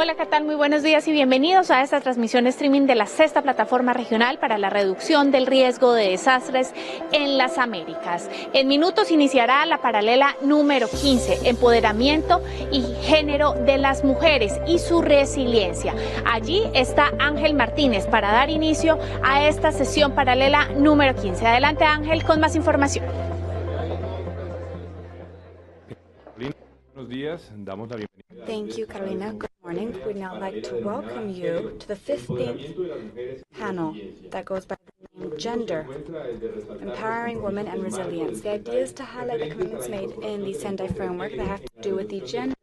Hola, ¿qué tal? Muy buenos días y bienvenidos a esta transmisión streaming de la sexta plataforma regional para la reducción del riesgo de desastres en las Américas. En minutos iniciará la paralela número 15, empoderamiento y género de las mujeres y su resiliencia. Allí está Ángel Martínez para dar inicio a esta sesión paralela número 15. Adelante, Ángel, con más información. Buenos días, damos la bienvenida. Thank you, Carolina. Good morning. We'd now like to welcome you to the 15th panel that goes by the name Gender, Empowering Women and Resilience. The idea is to highlight the commitments made in the Sendai framework that have to do with the gender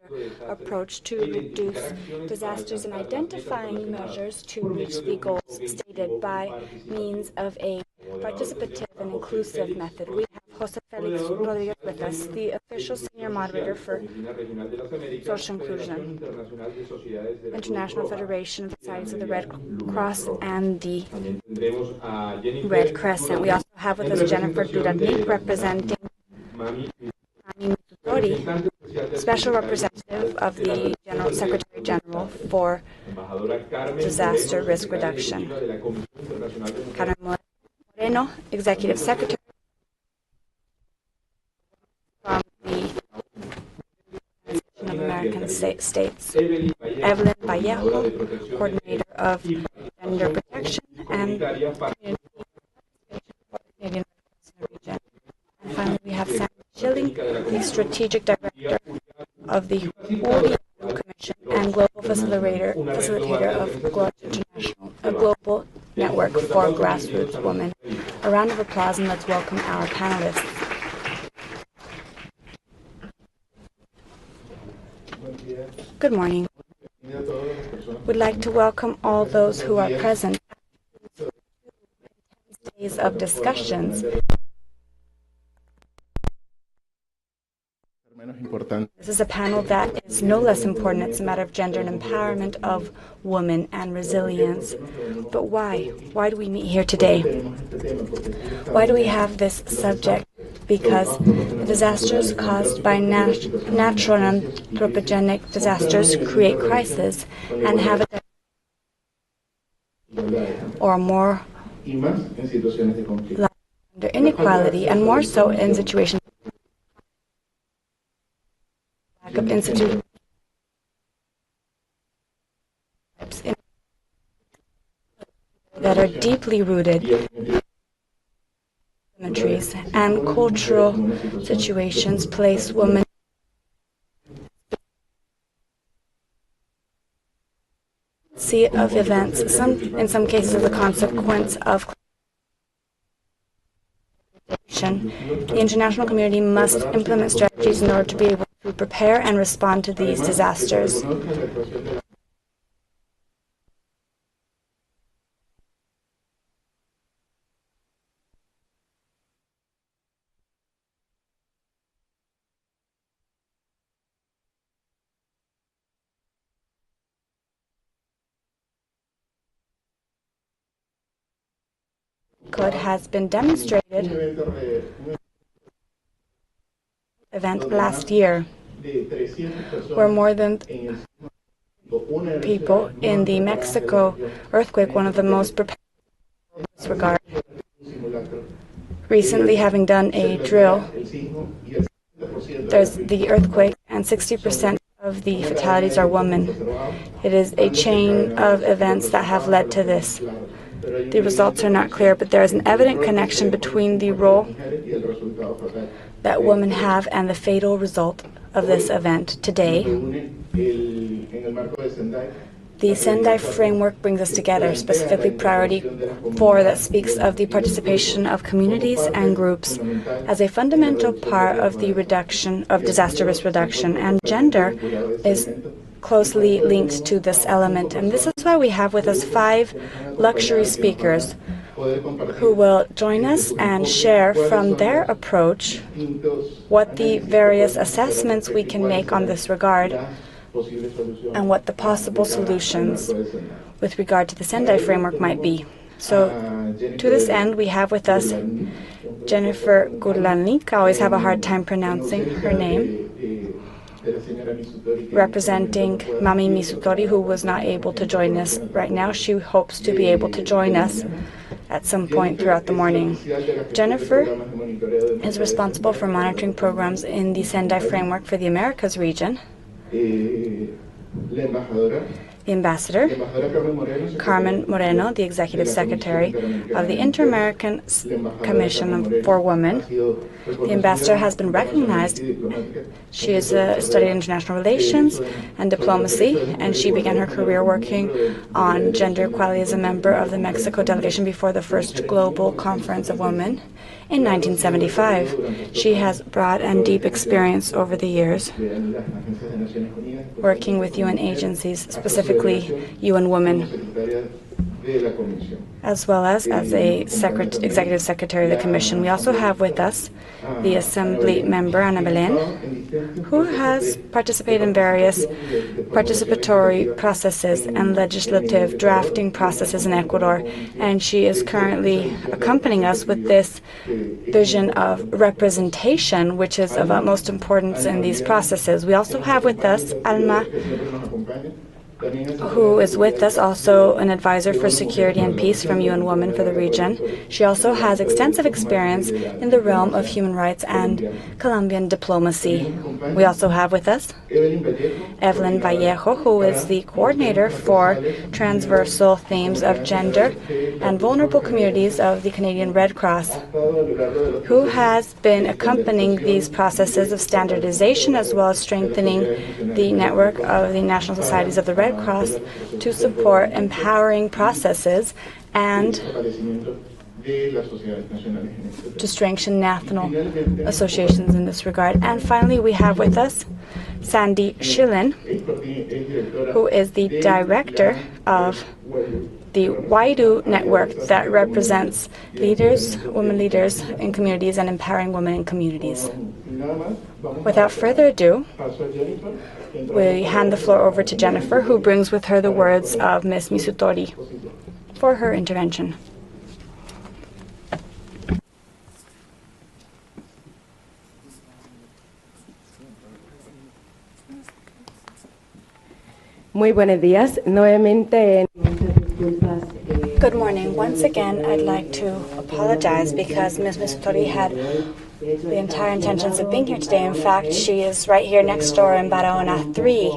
approach to reduce disasters and identifying measures to reach the goals stated by means of a participative and inclusive method. We have Jose Felix Rodriguez with us, the official senior moderator for social inclusion, International Federation of Societies of the Red Cross and the Red Crescent. We also have with us Jennifer Duradnik, representing Mami Mitsutori, Special Representative of the Secretary General for Disaster Risk Reduction, Carmen Moreno, Executive Secretary from the of American States, Evelyn Vallejo, Coordinator of Gender Protection and Community Participation for the Canadian region. And finally, we have Sam Schilling, the Strategic Director of the ODU Commission and Global Facilitator of a global network for grassroots women. A round of applause and let's welcome our panelists. Good morning. We'd like to welcome all those who are present at days of discussions. This is a panel that is no less important. It's a matter of gender and empowerment of women and resilience. But why? Why do we meet here today? Why do we have this subject? Because the disasters caused by natural and anthropogenic disasters create crisis and have a or more under inequality and more so in situations of institutions that are deeply rooted and cultural situations place women of events, in some cases as a consequence of the international community must implement strategies in order to be able to prepare and respond to these disasters. Has been demonstrated event last year where more than people in the Mexico earthquake, one of the most prepared in this regard, recently having done a drill, there's the earthquake and 60% of the fatalities are women. It is a chain of events that have led to this. The results are not clear, but there is an evident connection between the role that women have and the fatal result of this event. Today, The Sendai framework brings us together, specifically Priority 4 that speaks of the participation of communities and groups as a fundamental part of the reduction of disaster risk reduction, and gender is closely linked to this element. And this is why we have with us 5 luxury speakers who will join us and share from their approach what the various assessments we can make on this regard and what the possible solutions with regard to the Sendai framework might be. So to this end, we have with us Jennifer Gurlanik. I always have a hard time pronouncing her name, representing Mami Misutori, who was not able to join us right now. She hopes to be able to join us at some point throughout the morning. Jennifer is responsible for monitoring programs in the Sendai framework for the Americas region. The ambassador, Carmen Moreno, the executive secretary of the Inter-American Commission for Women. The ambassador has been recognized. She has studied international relations and diplomacy, and she began her career working on gender equality as a member of the Mexico delegation before the first Global Conference of Women in 1975. She has broad and deep experience over the years working with UN agencies, specifically UN Women, as well as a executive secretary of the Commission. We also have with us the Assembly member, Ana Belén, who has participated in various participatory processes and legislative drafting processes in Ecuador, and she is currently accompanying us with this vision of representation, which is of utmost importance in these processes. We also have with us Alma, who is with us, also an advisor for security and peace from UN Women for the region. She also has extensive experience in the realm of human rights and Colombian diplomacy. We also have with us Evelyn Vallejo, who is the coordinator for transversal themes of gender and vulnerable communities of the Canadian Red Cross, who has been accompanying these processes of standardization as well as strengthening the network of the National Societies of the Red Cross to support empowering processes and to strengthen national associations in this regard. And finally, we have with us Sandy Schillen, who is the director of the Waidu network that represents leaders, women leaders in communities and empowering women in communities. Without further ado, we hand the floor over to Jennifer, who brings with her the words of Ms. Misutori for her intervention. Muy buenos días. Nuevamente. Good morning. Once again, I'd like to apologize because Ms. Misutori had the entire intentions of being here today. In fact, she is right here next door in Barahona 3,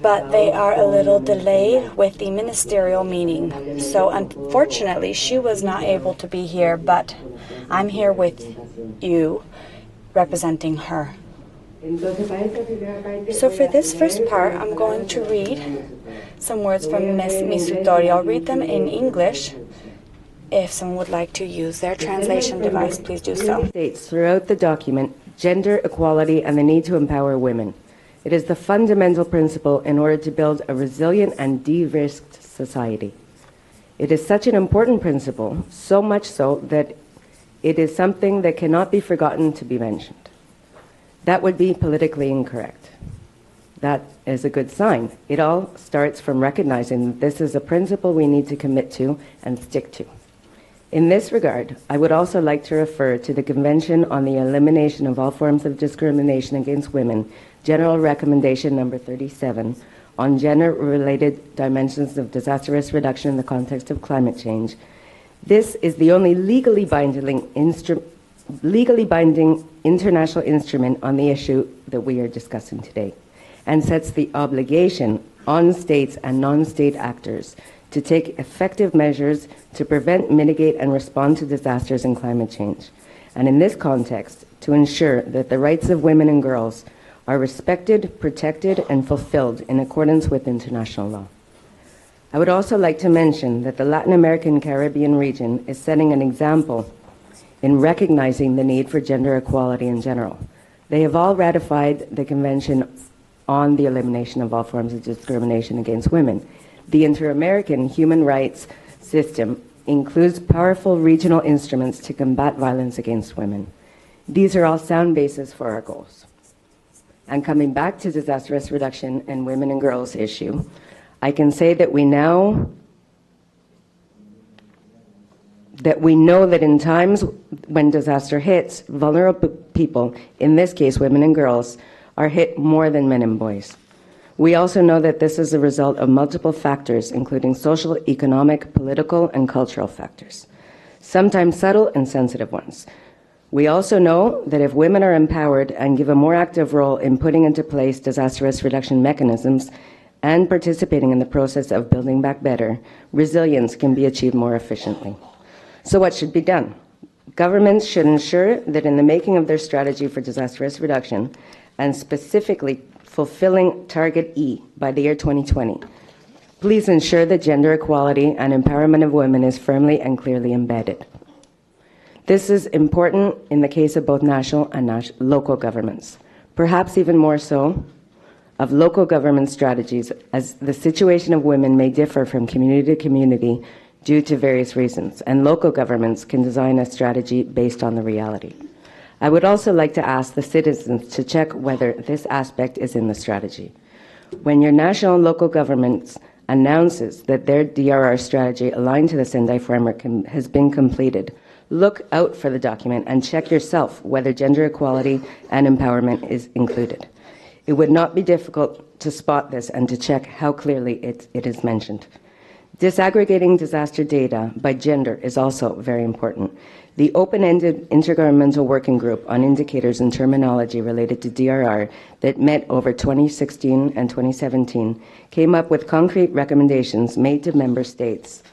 but they are a little delayed with the ministerial meeting. So unfortunately, she was not able to be here, but I'm here with you representing her. So for this first part, I'm going to read some words from Ms. Misutori. I'll read them in English. If someone would like to use their translation device, please do so. States throughout the document gender equality and the need to empower women. It is the fundamental principle in order to build a resilient and de-risked society. It is such an important principle, so much so that it is something that cannot be forgotten to be mentioned. That would be politically incorrect. That is a good sign. It all starts from recognizing that this is a principle we need to commit to and stick to. In this regard, I would also like to refer to the Convention on the Elimination of All Forms of Discrimination Against Women, General Recommendation Number 37, on gender-related dimensions of disaster risk reduction in the context of climate change. This is the only legally binding international instrument on the issue that we are discussing today, and sets the obligation on states and non-state actors to take effective measures to prevent, mitigate, and respond to disasters and climate change. And in this context, to ensure that the rights of women and girls are respected, protected, and fulfilled in accordance with international law. I would also like to mention that the Latin American Caribbean region is setting an example in recognizing the need for gender equality in general. They have all ratified the Convention on the Elimination of All Forms of Discrimination Against Women. The Inter-American human rights system includes powerful regional instruments to combat violence against women. These are all sound bases for our goals. And coming back to disaster risk reduction and women and girls issue, I can say that we know that in times when disaster hits, vulnerable people, in this case women and girls, are hit more than men and boys. We also know that this is a result of multiple factors, including social, economic, political, and cultural factors, sometimes subtle and sensitive ones. We also know that if women are empowered and give a more active role in putting into place disaster risk reduction mechanisms and participating in the process of building back better, resilience can be achieved more efficiently. So what should be done? Governments should ensure that in the making of their strategy for disaster risk reduction, and specifically fulfilling Target E by the year 2020, please ensure that gender equality and empowerment of women is firmly and clearly embedded. This is important in the case of both national and local governments, perhaps even more so of local government strategies, as the situation of women may differ from community to community due to various reasons, and local governments can design a strategy based on the reality. I would also like to ask the citizens to check whether this aspect is in the strategy. When your national and local governments announces that their DRR strategy aligned to the Sendai framework has been completed, look out for the document and check yourself whether gender equality and empowerment is included. It would not be difficult to spot this and to check how clearly it is mentioned. Disaggregating disaster data by gender is also very important. The open-ended intergovernmental working group on indicators and terminology related to DRR that met over 2016 and 2017 came up with concrete recommendations made to member states.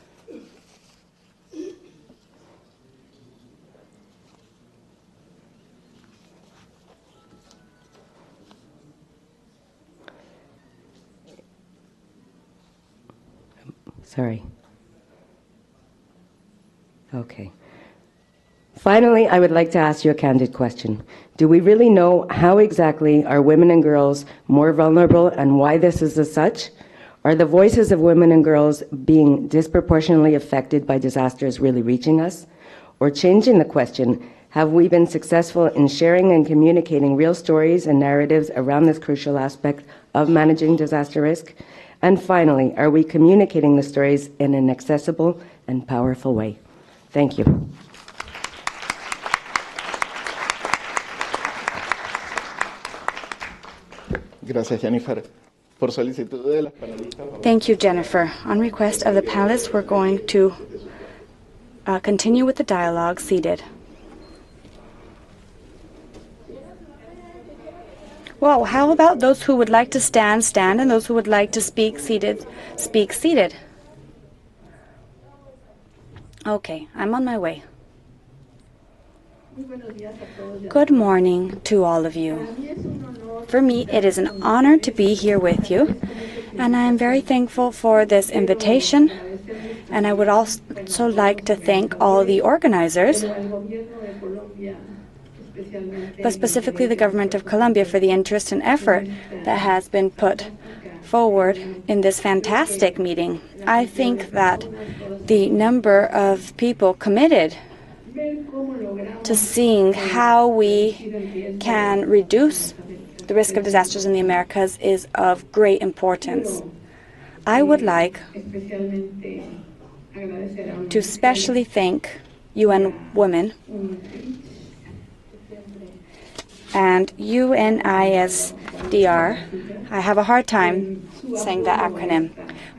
Sorry. Okay. Finally, I would like to ask you a candid question. Do we really know how exactly are women and girls more vulnerable and why this is as such? Are the voices of women and girls being disproportionately affected by disasters really reaching us? Or changing the question, have we been successful in sharing and communicating real stories and narratives around this crucial aspect of managing disaster risk? And finally, are we communicating the stories in an accessible and powerful way? Thank you. Gracias, Jennifer. Por solicitud de las panelistas. Thank you, Jennifer. On request of the panelists, we're going to continue with the dialogue seated. Well, how about those who would like to stand, stand, and those who would like to speak seated, speak seated? Okay, I'm on my way. Good morning to all of you. For me, it is an honor to be here with you, and I am very thankful for this invitation, and I would also like to thank all the organizers, but specifically the government of Colombia for the interest and effort that has been put forward in this fantastic meeting. I think that the number of people committed to seeing how we can reduce the risk of disasters in the Americas is of great importance. I would like to especially thank UN Women and UNISDR. I have a hard time saying that acronym,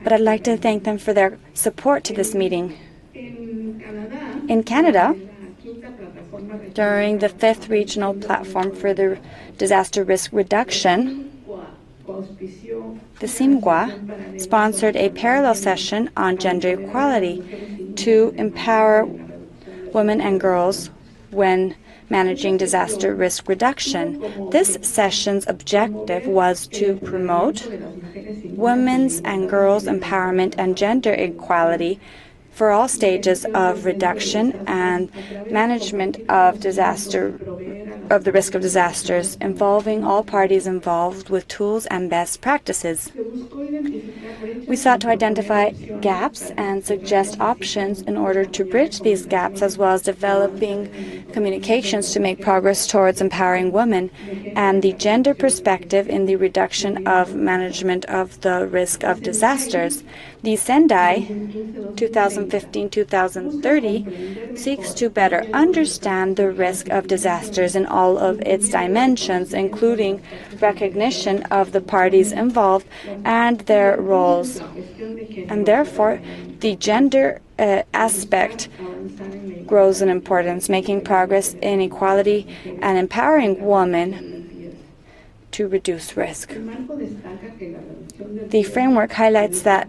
but I'd like to thank them for their support to this meeting. In Canada, during the 5th Regional Platform for the Disaster Risk Reduction, the CIMGUA sponsored a parallel session on gender equality to empower women and girls when managing disaster risk reduction. This session's objective was to promote women's and girls' empowerment and gender equality for all stages of reduction and management of the risk of disasters, involving all parties involved with tools and best practices. We sought to identify gaps and suggest options in order to bridge these gaps, as well as developing communications to make progress towards empowering women and the gender perspective in the reduction of management of the risk of disasters. The Sendai 2015-2030 seeks to better understand the risk of disasters in all of its dimensions, including recognition of the parties involved and their roles. And therefore, the gender aspect grows in importance, making progress in equality and empowering women to reduce risk. The framework highlights that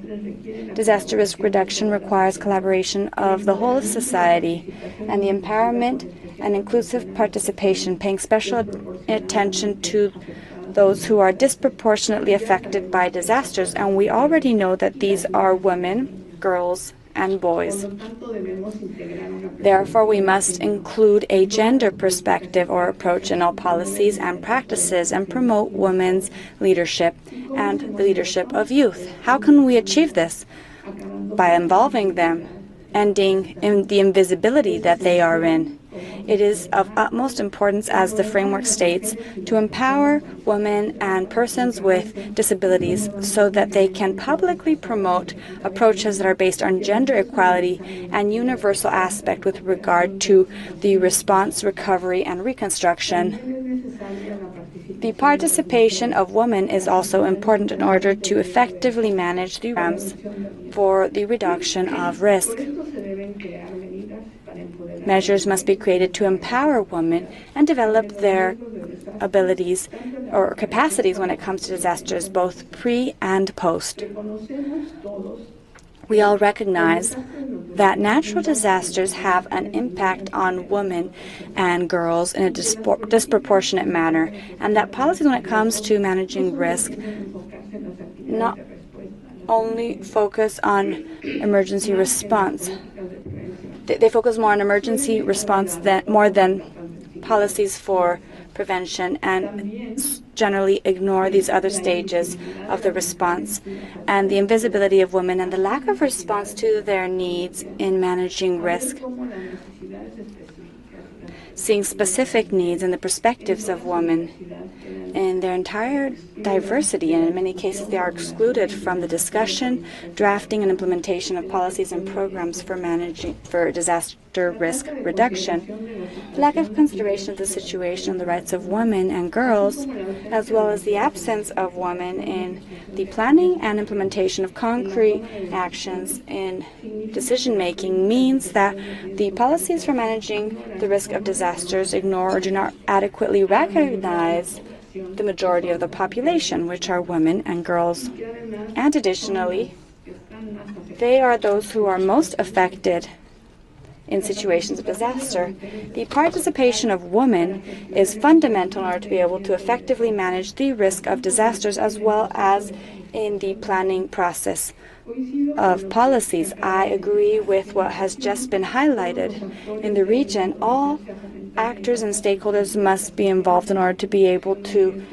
disaster risk reduction requires collaboration of the whole of society and the empowerment and inclusive participation, paying special attention to those who are disproportionately affected by disasters. And we already know that these are women, girls, and boys. Therefore, we must include a gender perspective or approach in all policies and practices and promote women's leadership and the leadership of youth. How can we achieve this? By involving them, ending in the invisibility that they are in. It is of utmost importance, as the framework states, to empower women and persons with disabilities so that they can publicly promote approaches that are based on gender equality and universal aspect with regard to the response, recovery, and reconstruction. The participation of women is also important in order to effectively manage the programs for the reduction of risk. Measures must be created to empower women and develop their abilities or capacities when it comes to disasters, both pre and post. We all recognize that natural disasters have an impact on women and girls in a disproportionate manner, and that policies when it comes to managing risk not only focus on emergency response. They focus more on emergency response more than policies for prevention, and generally ignore these other stages of the response. And the invisibility of women and the lack of response to their needs in managing risk, seeing specific needs and the perspectives of women in their entire diversity, and in many cases they are excluded from the discussion, drafting, and implementation of policies and programs for disaster risk reduction. The lack of consideration of the situation and the rights of women and girls, as well as the absence of women in the planning and implementation of concrete actions in decision-making, means that the policies for managing the risk of disasters ignore or do not adequately recognize the majority of the population, which are women and girls. And additionally, they are those who are most affected in situations of disaster. The participation of women is fundamental in order to be able to effectively manage the risk of disasters, as well as in the planning process of policies. I agree with what has just been highlighted. In the region, all actors and stakeholders must be involved in order to be able to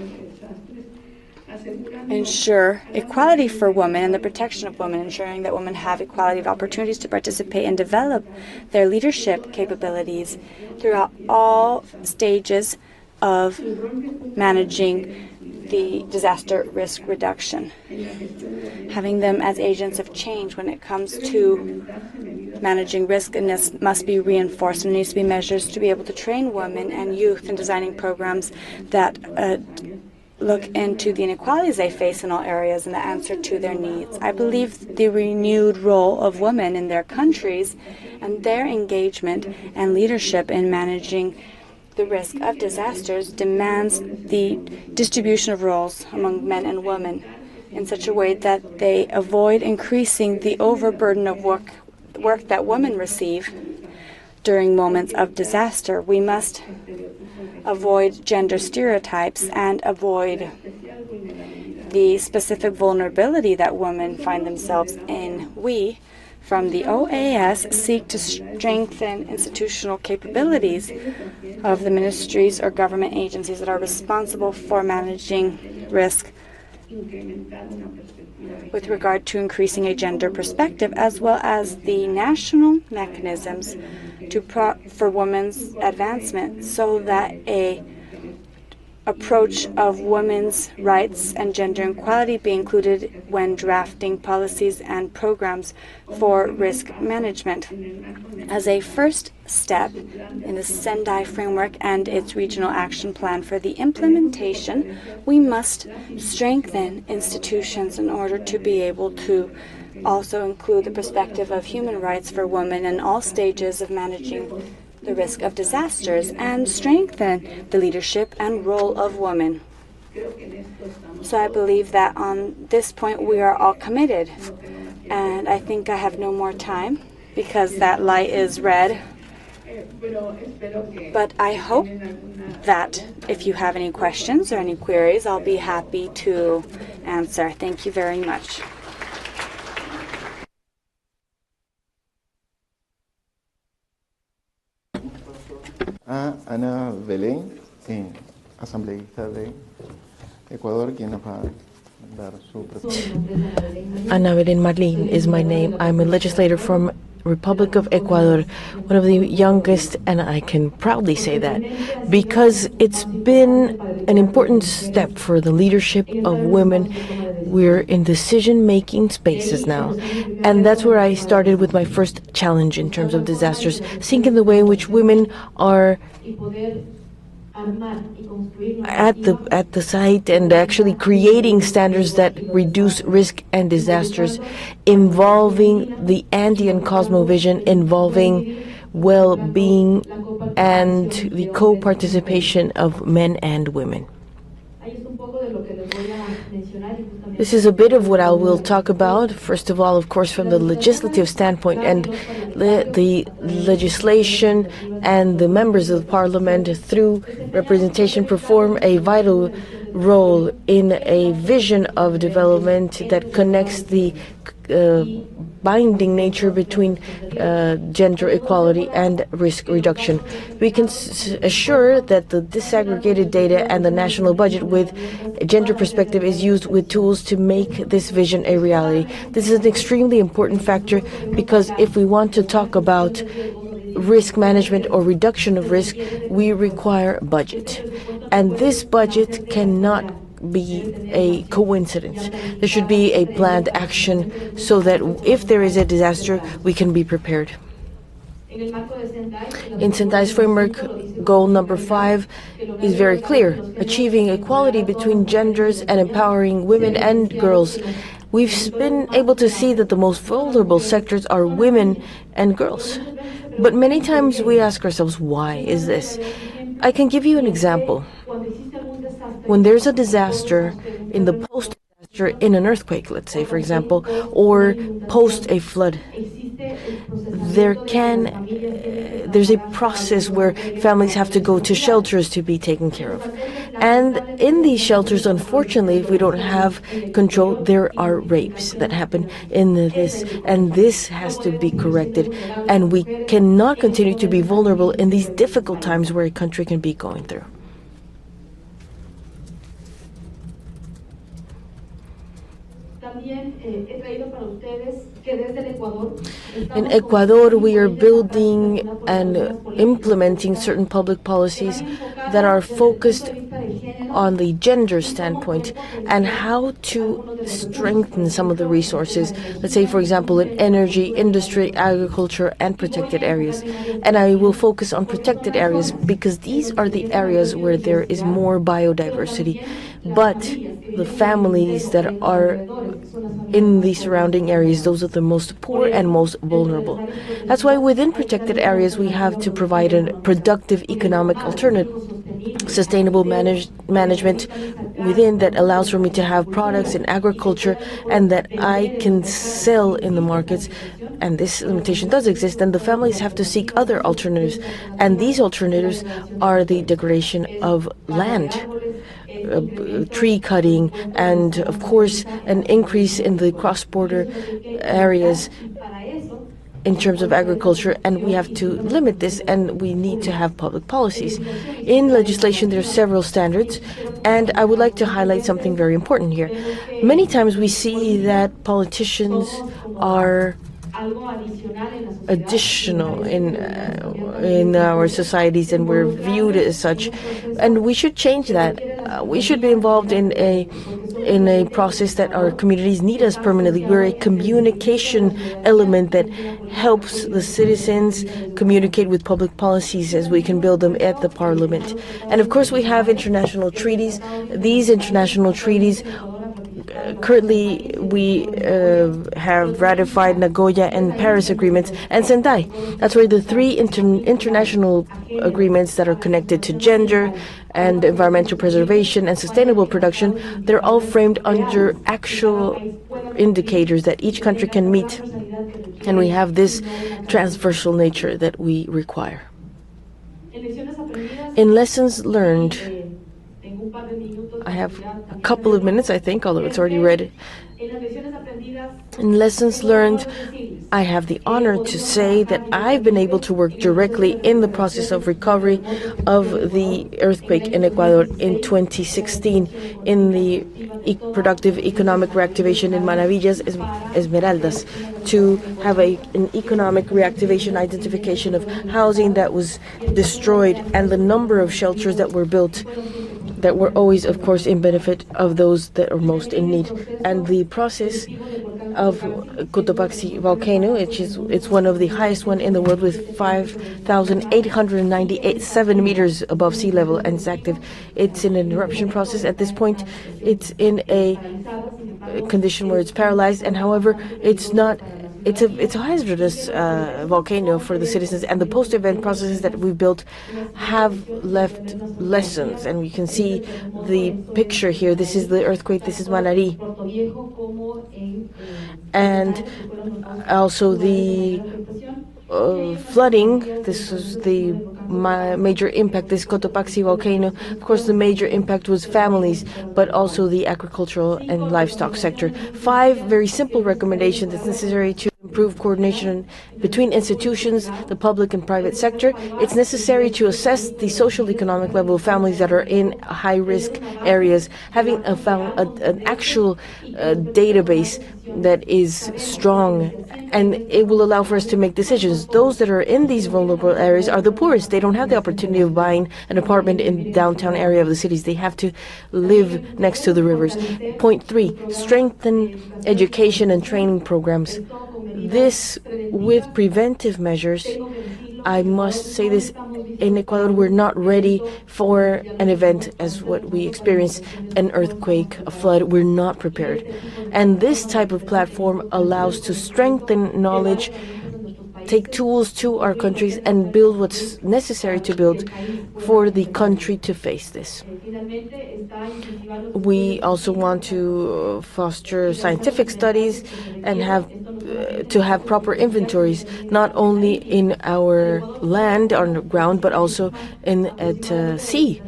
ensure equality for women and the protection of women, ensuring that women have equality of opportunities to participate and develop their leadership capabilities throughout all stages of managing the disaster risk reduction. Having them as agents of change when it comes to managing risk, and this must be reinforced. There needs to be measures to be able to train women and youth in designing programs that look into the inequalities they face in all areas and the answer to their needs. I believe the renewed role of women in their countries and their engagement and leadership in managing the risk of disasters demands the distribution of roles among men and women in such a way that they avoid increasing the overburden of work that women receive during moments of disaster. We must avoid gender stereotypes and avoid the specific vulnerability that women find themselves in. We, from the OAS, seek to strengthen institutional capabilities of the ministries or government agencies that are responsible for managing risk with regard to increasing a gender perspective, as well as the national mechanisms for women's advancement, so that a approach of women's rights and gender equality be included when drafting policies and programs for risk management. As a first step in the Sendai framework and its regional action plan for the implementation, we must strengthen institutions in order to be able to also include the perspective of human rights for women in all stages of managing the risk of disasters and strengthen the leadership and role of women. So I believe that on this point we are all committed. And I think I have no more time because that light is red. But I hope that if you have any questions or any queries, I'll be happy to answer. Thank you very much. A Ana Belén, asambleísta de Ecuador, quien nos va a dar su presentación. Ana Belén Marlin is my name. I'm a legislator from Republic of Ecuador, one of the youngest, and I can proudly say that, because it's been an important step for the leadership of women. We're in decision-making spaces now, and that's where I started with my first challenge in terms of disasters, seeing the way in which women are at the site and actually creating standards that reduce risk and disasters, involving the Andean cosmovision, involving well-being and the co-participation of men and women. This is a bit of what I will talk about. First of all, of course, from the legislative standpoint, and the legislation and the members of the parliament, through representation, perform a vital role in a vision of development that connects the binding nature between gender equality and risk reduction. We can assure that the disaggregated data and the national budget with a gender perspective is used with tools to make this vision a reality. This is an extremely important factor, because if we want to talk about risk management or reduction of risk, we require budget. And this budget cannot be a coincidence. There should be a planned action so that if there is a disaster, we can be prepared. In Sendai's framework, goal number 5 is very clear: achieving equality between genders and empowering women and girls. We've been able to see that the most vulnerable sectors are women and girls. But many times we ask ourselves, why is this? I can give you an example. When there's a disaster, in the post-disaster, in an earthquake, let's say, for example, or post a flood, there's a process where families have to go to shelters to be taken care of. And in these shelters, unfortunately, if we don't have control, there are rapes that happen in this, and this has to be corrected. And we cannot continue to be vulnerable in these difficult times where a country can be going through. In Ecuador, we are building and implementing certain public policies that are focused on the gender standpoint and how to strengthen some of the resources. Let's say, for example, in energy, industry, agriculture, and protected areas. And I will focus on protected areas because these are the areas where there is more biodiversity. But the families that are in the surrounding areas, those are the most poor and most vulnerable. That's why within protected areas we have to provide a productive economic alternative, sustainable management within that allows for me to have products in agriculture and that I can sell in the markets and this limitation does exist, then the families have to seek other alternatives. And these alternatives are the degradation of land, tree cutting, and of course an increase in the cross-border areas in terms of agriculture, and we have to limit this, and we need to have public policies. In legislation, there are several standards, and I would like to highlight something very important here. Many times we see that politicians are additional in our societies, and we're viewed as such, and we should change that. We should be involved in a process that our communities need us permanently. We're a communication element that helps the citizens communicate with public policies as we can build them at the parliament. And of course we have international treaties. These international treaties, currently we have ratified Nagoya and Paris agreements and Sendai. That's where the three international agreements that are connected to gender and environmental preservation and sustainable production, they're all framed under actual indicators that each country can meet. And we have this transversal nature that we require. In lessons learned, I have a couple of minutes, I think, although it's already read. In lessons learned, I have the honor to say that I've been able to work directly in the process of recovery of the earthquake in Ecuador in 2016 in the productive economic reactivation in Maravillas Esmeraldas, to have an economic reactivation identification of housing that was destroyed and the number of shelters that were built that were always, of course, in benefit of those that are most in need. And the process of Cotopaxi volcano, it's one of the highest one in the world with 5,897 meters above sea level, and it's active. It's in an eruption process at this point. It's in a condition where it's paralyzed, and however, it's not. It's a hazardous volcano for the citizens, and the post-event processes that we've built have left lessons, and we can see the picture here. This is the earthquake, this is Manari, and also the flooding. This was the major impact, this Cotopaxi volcano. Of course, the major impact was families, but also the agricultural and livestock sector. 5 very simple recommendations that's necessary to improve coordination between institutions, the public and private sector. It's necessary to assess the social economic level of families that are in high-risk areas, having an actual database that is strong, and it will allow for us to make decisions. Those that are in these vulnerable areas are the poorest. They don't have the opportunity of buying an apartment in downtown area of the cities. They have to live next to the rivers. Point 3, strengthen education and training programs. This with preventive measures. I must say this, in Ecuador we're not ready for an event as what we experienced, an earthquake, a flood. We're not prepared. And this type of platform allows to strengthen knowledge, take tools to our countries, and build what's necessary to build for the country to face this. We also want to foster scientific studies and to have proper inventories, not only in our land, on the ground, but also at sea.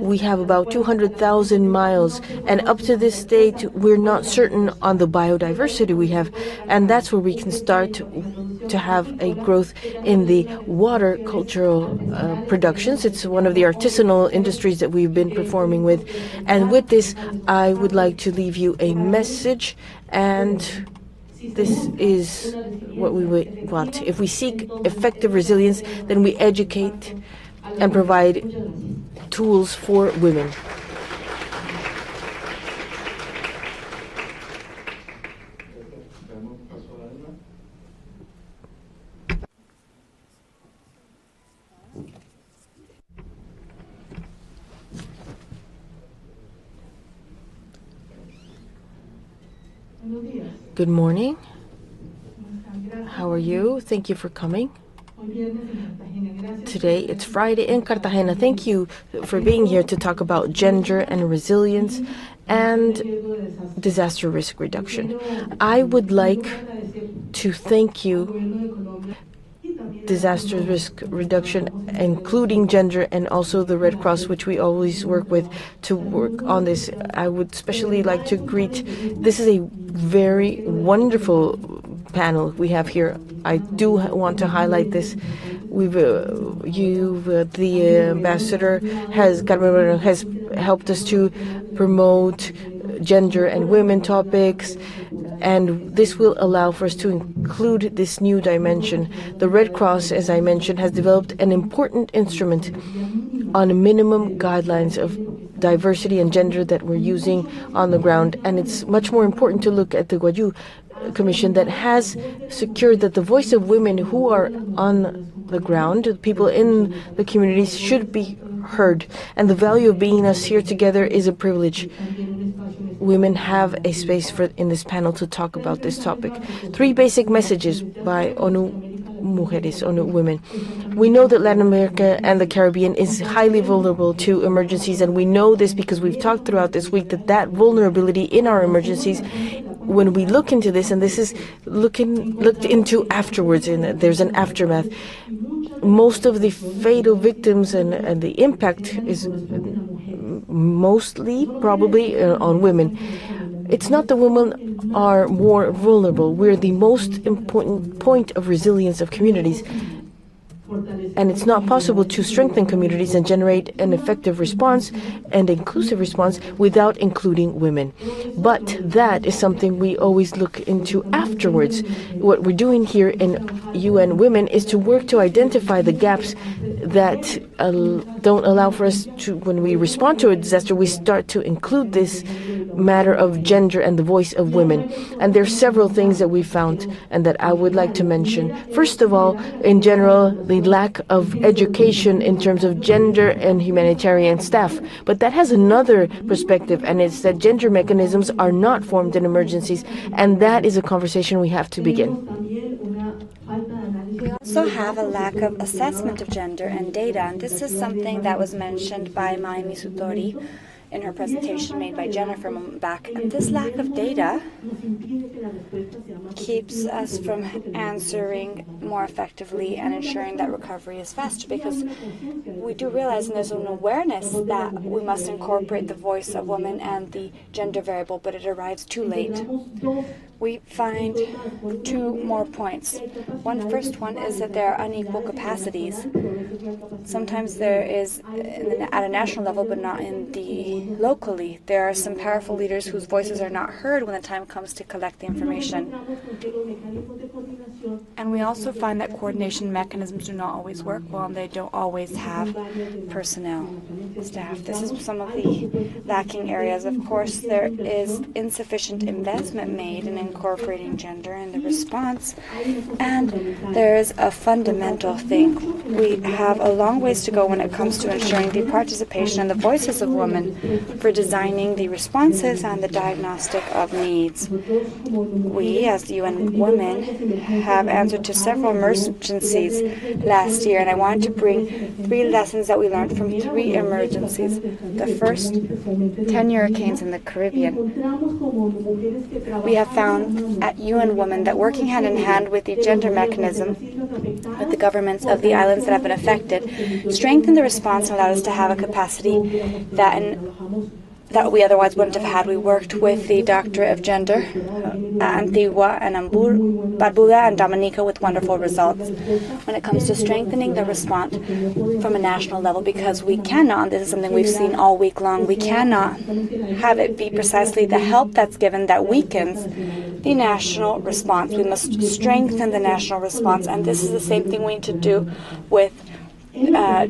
We have about 200,000 miles, and up to this date, we're not certain on the biodiversity we have, and that's where we can start to have a growth in the water cultural productions. It's one of the artisanal industries that we've been performing with, and with this, I would like to leave you a message, and this is what we would want. If we seek effective resilience, then we educate and provide tools for women. Good morning. How are you? Thank you for coming. Today, it's Friday in Cartagena. Thank you for being here to talk about gender and resilience and disaster risk reduction. I would like to thank you, disaster risk reduction, including gender, and also the Red Cross, which we always work with to work on this. I would especially like to greet, this is a very wonderful panel we have here. I do want to highlight this. The ambassador Carmen has helped us to promote gender and women topics, and this will allow for us to include this new dimension. The Red Cross, as I mentioned, has developed an important instrument on minimum guidelines of diversity and gender that we're using on the ground, and it's much more important to look at the Guayú Commission that has secured that the voice of women who are on the ground, people in the communities, should be heard. And the value of being us here together is a privilege. Women have a space in this panel to talk about this topic. 3 basic messages by ONU Mujeres, ONU Women. We know that Latin America and the Caribbean is highly vulnerable to emergencies, and we know this because we've talked throughout this week that vulnerability in our emergencies, when we look into this, and this is looked into afterwards, and there's an aftermath, most of the fatal victims and the impact is mostly probably on women. It's not that women are more vulnerable. We're the most important point of resilience of communities. And it's not possible to strengthen communities and generate an effective response and inclusive response without including women. But that is something we always look into afterwards. What we're doing here in UN Women is to work to identify the gaps that don't allow for us to, when we respond to a disaster, we start to include this matter of gender and the voice of women. And there are several things that we found and that I would like to mention. First of all, in general, the lack of education in terms of gender and humanitarian staff. But that has another perspective, and it's that gender mechanisms are not formed in emergencies, and that is a conversation we have to begin. We also have a lack of assessment of gender and data, and this is something that was mentioned by Mai Misutori in her presentation made by Jennifer a moment back. And this lack of data keeps us from answering more effectively and ensuring that recovery is faster, because we do realize, and there's an awareness that we must incorporate the voice of women and the gender variable, but it arrives too late. We find 2 more points. First one is that there are unequal capacities. Sometimes there is at a national level, but not in the locally. There are some powerful leaders whose voices are not heard when the time comes to collect the information. And we also find that coordination mechanisms do not always work well, and they don't always have personnel, staff. This is some of the lacking areas. Of course, there is insufficient investment made in incorporating gender in the response, and there is a fundamental thing. We have a long ways to go when it comes to ensuring the participation and the voices of women for designing the responses and the diagnostic of needs. We, as UN Women, have answered to several emergencies last year, and I want to bring 3 lessons that we learned from 3 emergencies. The first, 10 hurricanes in the Caribbean. We have found at UN Women that working hand in hand with the gender mechanism, with the governments of the islands that have been affected, strengthened the response and allowed us to have a capacity that we otherwise wouldn't have had. We worked with the Doctorate of Gender, Antigua and Barbuda and Dominica, with wonderful results when it comes to strengthening the response from a national level, because we cannot, and this is something we've seen all week long, we cannot have it be precisely the help that's given that weakens the national response. We must strengthen the national response, and this is the same thing we need to do with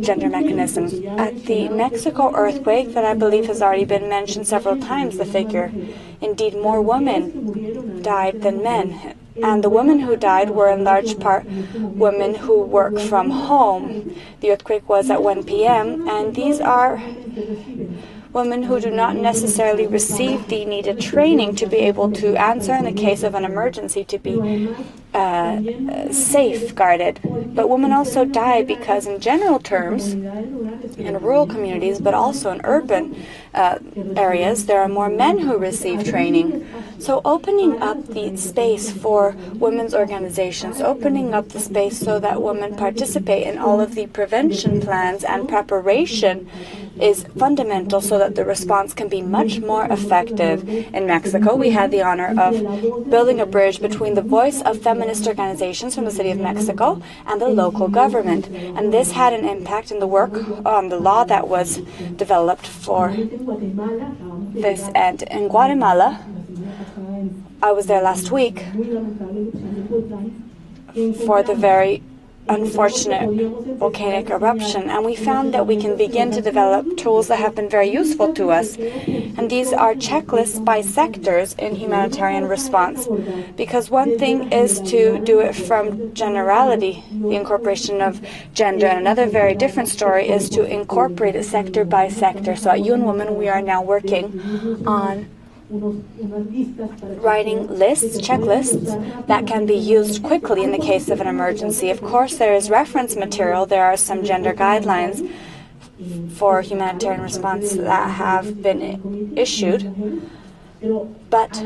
gender mechanisms. At the Mexico earthquake, that I believe has already been mentioned several times, the figure, indeed more women died than men. And the women who died were in large part women who work from home. The earthquake was at 1 p.m., and these are women who do not necessarily receive the needed training to be able to answer in the case of an emergency, to be safeguarded. But women also die because, in general terms, in rural communities, but also in urban areas, there are more men who receive training. So opening up the space for women's organizations, opening up the space so that women participate in all of the prevention plans and preparation is fundamental so that the response can be much more effective. In Mexico, we had the honor of building a bridge between the voice of feminist organizations from the City of Mexico and the local government. And this had an impact in the work on the law that was developed for this end. In Guatemala, I was there last week for the very unfortunate volcanic eruption, and we found that we can begin to develop tools that have been very useful to us. And these are checklists by sectors in humanitarian response. Because one thing is to do it from generality, the incorporation of gender, and another very different story is to incorporate it sector by sector. So at UN Women, we are now working on writing lists, checklists, that can be used quickly in the case of an emergency. Of course, there is reference material. There are some gender guidelines for humanitarian response that have been issued. But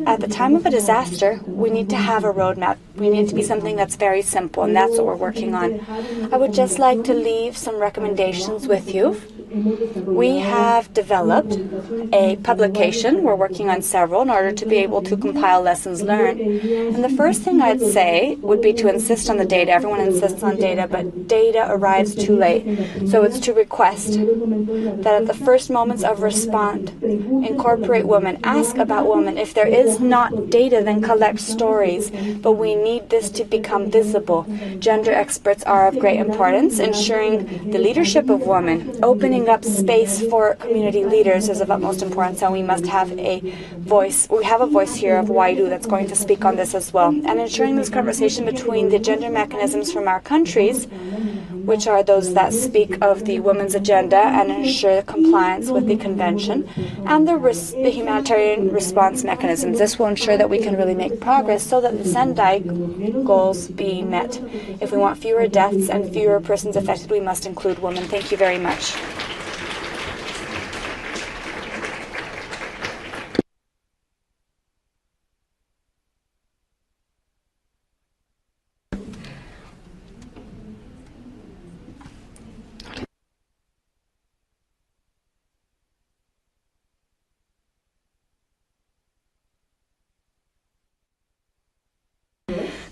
at the time of a disaster, we need to have a roadmap. We need to be something that's very simple, and that's what we're working on. I would just like to leave some recommendations with you. We have developed a publication. We're working on several in order to be able to compile lessons learned. And the first thing I'd say would be to insist on the data. Everyone insists on data, but data arrives too late. So it's to request that at the first moments of response, incorporate women, ask about women. If there is not data, then collect stories. But we need this to become visible. Gender experts are of great importance. Ensuring the leadership of women, opening up space for community leaders is of utmost importance, and we must have a voice. We have a voice here of Waidu that's going to speak on this as well. And ensuring this conversation between the gender mechanisms from our countries, which are those that speak of the women's agenda and ensure compliance with the convention, and the humanitarian response mechanisms. This will ensure that we can really make progress so that the Sendai goals be met. If we want fewer deaths and fewer persons affected, we must include women. Thank you very much.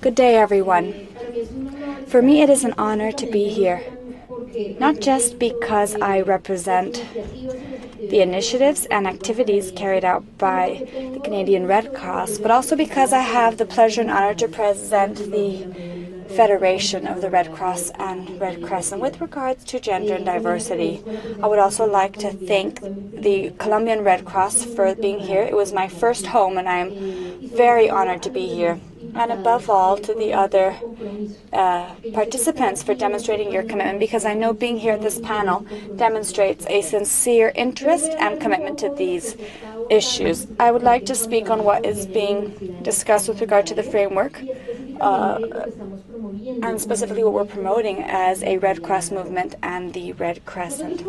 Good day, everyone. For me, it is an honor to be here, not just because I represent the initiatives and activities carried out by the Canadian Red Cross, but also because I have the pleasure and honor to present the Federation of the Red Cross and Red Crescent with regards to gender and diversity. I would also like to thank the Colombian Red Cross for being here. It was my first home, and I am very honored to be here. And above all, to the other participants for demonstrating your commitment, because I know being here at this panel demonstrates a sincere interest and commitment to these issues. I would like to speak on what is being discussed with regard to the framework, and specifically what we're promoting as a Red Cross movement and the Red Crescent.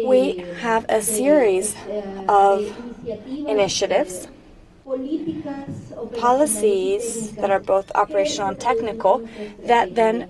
We have a series of initiatives, policies that are both operational and technical that then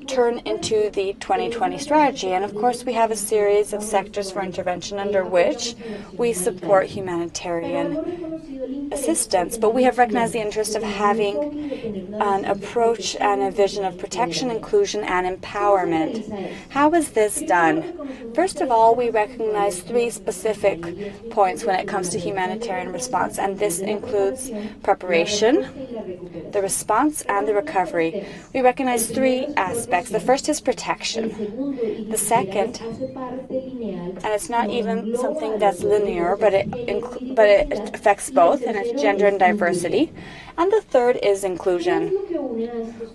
turn into the 2020 strategy. And of course, we have a series of sectors for intervention under which we support humanitarian assistance. But we have recognized the interest of having an approach and a vision of protection, inclusion, and empowerment. How is this done? First of all, we recognize three specific points when it comes to humanitarian response, and this includes preparation, the response, and the recovery. We recognize three aspects. The first is protection. The second, and it's not even something that's linear, but it affects both, and it's gender and diversity. And the third is inclusion.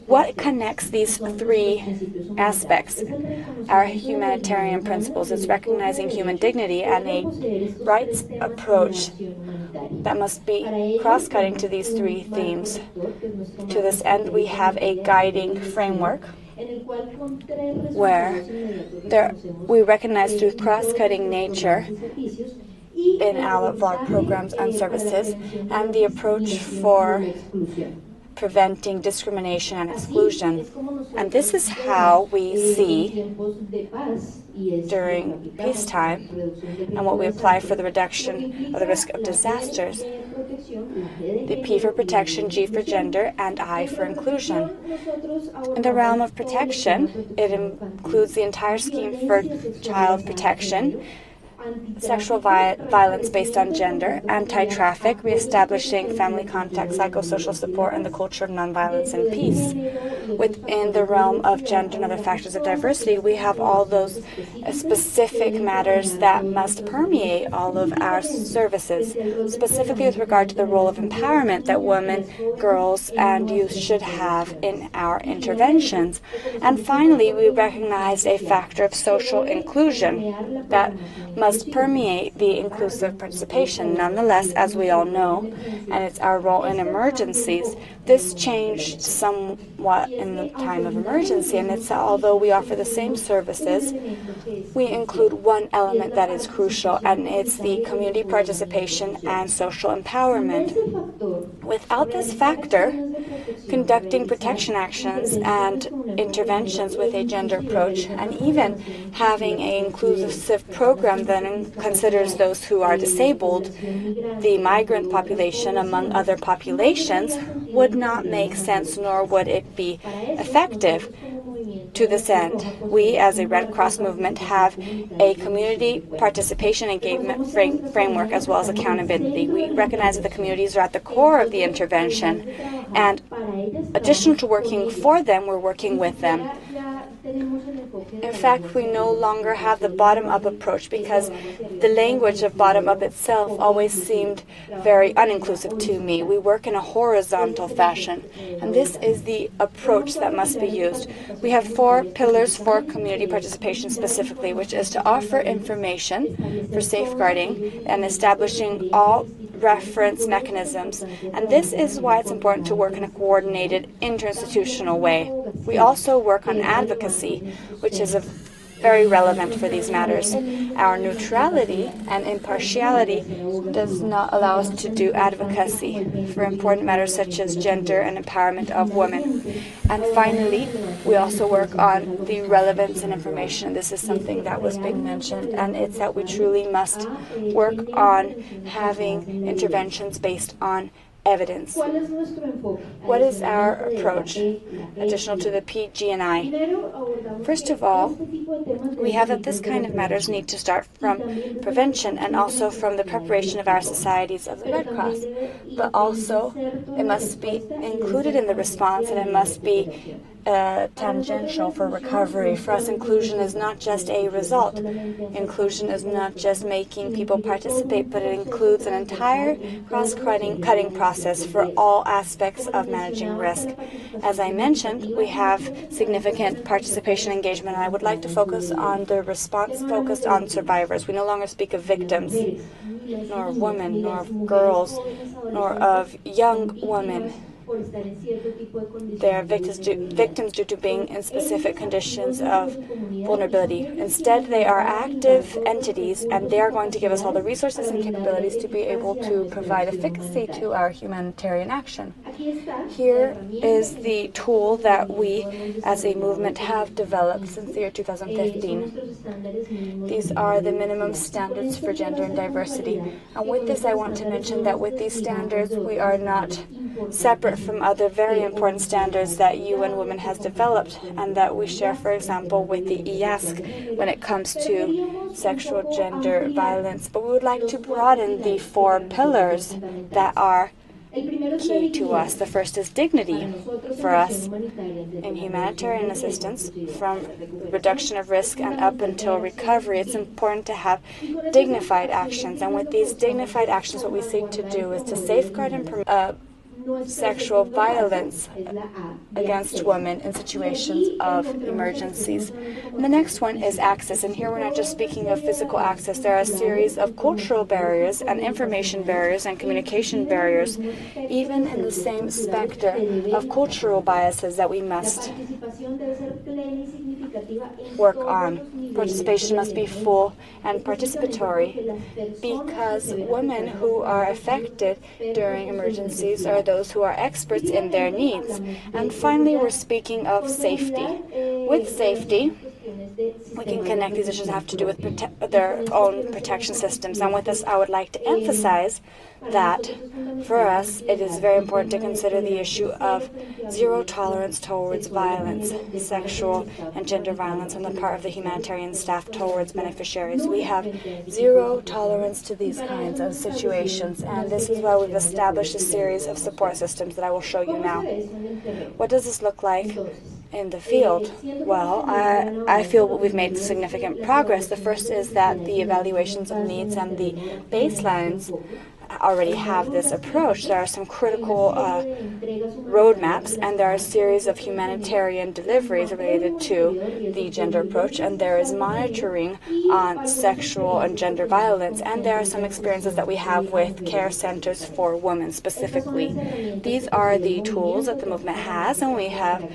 What connects these three aspects? Our humanitarian principles is recognizing human dignity and a rights approach that must be cross-cutting to these three themes. To this end, we have a guiding framework where we recognize through cross-cutting nature in all of our programs and services and the approach for preventing discrimination and exclusion. And this is how we see during peacetime and what we apply for the reduction of the risk of disasters. The P for protection, G for gender, and I for inclusion. In the realm of protection, it includes the entire scheme for child protection, sexual violence based on gender, anti-traffic, reestablishing family contact, psychosocial support, and the culture of nonviolence and peace. Within the realm of gender and other factors of diversity, we have all those specific matters that must permeate all of our services, specifically with regard to the role of empowerment that women, girls, and youth should have in our interventions. And finally, we recognize a factor of social inclusion that must permeate the inclusive participation. Nonetheless, as we all know, and it's our role in emergencies, this changed somewhat in the time of emergency, and it's although we offer the same services, we include one element that is crucial, and it's the community participation and social empowerment. Without this factor, conducting protection actions and interventions with a gender approach, and even having an inclusive program that considers those who are disabled, the migrant population, among other populations, would not make sense, nor would it be effective. To this end, we as a Red Cross movement have a community participation engagement framework as well as accountability. We recognize that the communities are at the core of the intervention, and additional to working for them, we're working with them. In fact, we no longer have the bottom-up approach because the language of bottom-up itself always seemed very uninclusive to me. We work in a horizontal fashion, and this is the approach that must be used. We have 4 pillars for community participation specifically, which is to offer information for safeguarding and establishing all reference mechanisms. And this is why it's important to work in a coordinated interinstitutional way. We also work on advocacy, which is very relevant for these matters. Our neutrality and impartiality does not allow us to do advocacy for important matters such as gender and empowerment of women. And finally, we also work on the relevance and information. This is something that was being mentioned, and it's that we truly must work on having interventions based on evidence. What is our approach, additional to the P, G, and I? First of all, we have that this kind of matters need to start from prevention and also from the preparation of our societies of the Red Cross. But also, it must be included in the response, and it must be tangential for recovery. For us, inclusion is not just a result. Inclusion is not just making people participate, but it includes an entire cross-cutting process for all aspects of managing risk. As I mentioned, we have significant participation engagement, and I would like to focus on the response focused on survivors. We no longer speak of victims, nor of women, nor of girls, nor of young women. They are victims due to being in specific conditions of vulnerability. Instead, they are active entities, and they are going to give us all the resources and capabilities to be able to provide efficacy to our humanitarian action. Here is the tool that we, as a movement, have developed since the year 2015. These are the minimum standards for gender and diversity. And with this, I want to mention that with these standards, we are not separate from other very important standards that UN Women has developed and that we share, for example, with the EASC when it comes to sexual gender violence. But we would like to broaden the 4 pillars that are key to us. The first is dignity for us in humanitarian assistance. From reduction of risk and up until recovery, it's important to have dignified actions. And with these dignified actions, what we seek to do is to safeguard and sexual violence against women in situations of emergencies. And the next one is access, and here we're not just speaking of physical access. There are a series of cultural barriers and information barriers and communication barriers, even in the same specter of cultural biases that we must work on. Participation must be full and participatory, because women who are affected during emergencies are those who are experts in their needs. And finally, we're speaking of safety. With safety, we can connect these issues that have to do with their own protection systems. And with this, I would like to emphasize that for us, it is very important to consider the issue of zero tolerance towards violence, sexual and gender violence on the part of the humanitarian staff towards beneficiaries. We have zero tolerance to these kinds of situations, and this is why we've established a series of support systems that I will show you now. What does this look like in the field? Well, I feel we've made significant progress. The first is that the evaluations of needs and the baselines already have this approach. There are some critical roadmaps, and there are a series of humanitarian deliveries related to the gender approach, and there is monitoring on sexual and gender violence, and there are some experiences that we have with care centers for women specifically. These are the tools that the movement has, and we have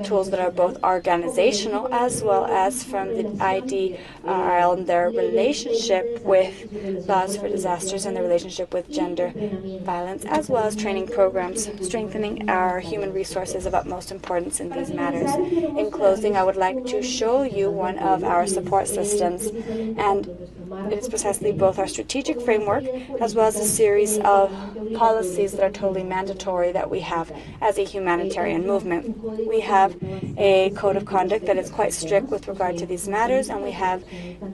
tools that are both organizational as well as from the IDRL and their relationship with laws for disasters and the relationship with gender violence, as well as training programs, strengthening our human resources of utmost importance in these matters. In closing, I would like to show you one of our support systems, and it is precisely both our strategic framework as well as a series of policies that are totally mandatory that we have as a humanitarian movement. We have a code of conduct that is quite strict with regard to these matters, and we have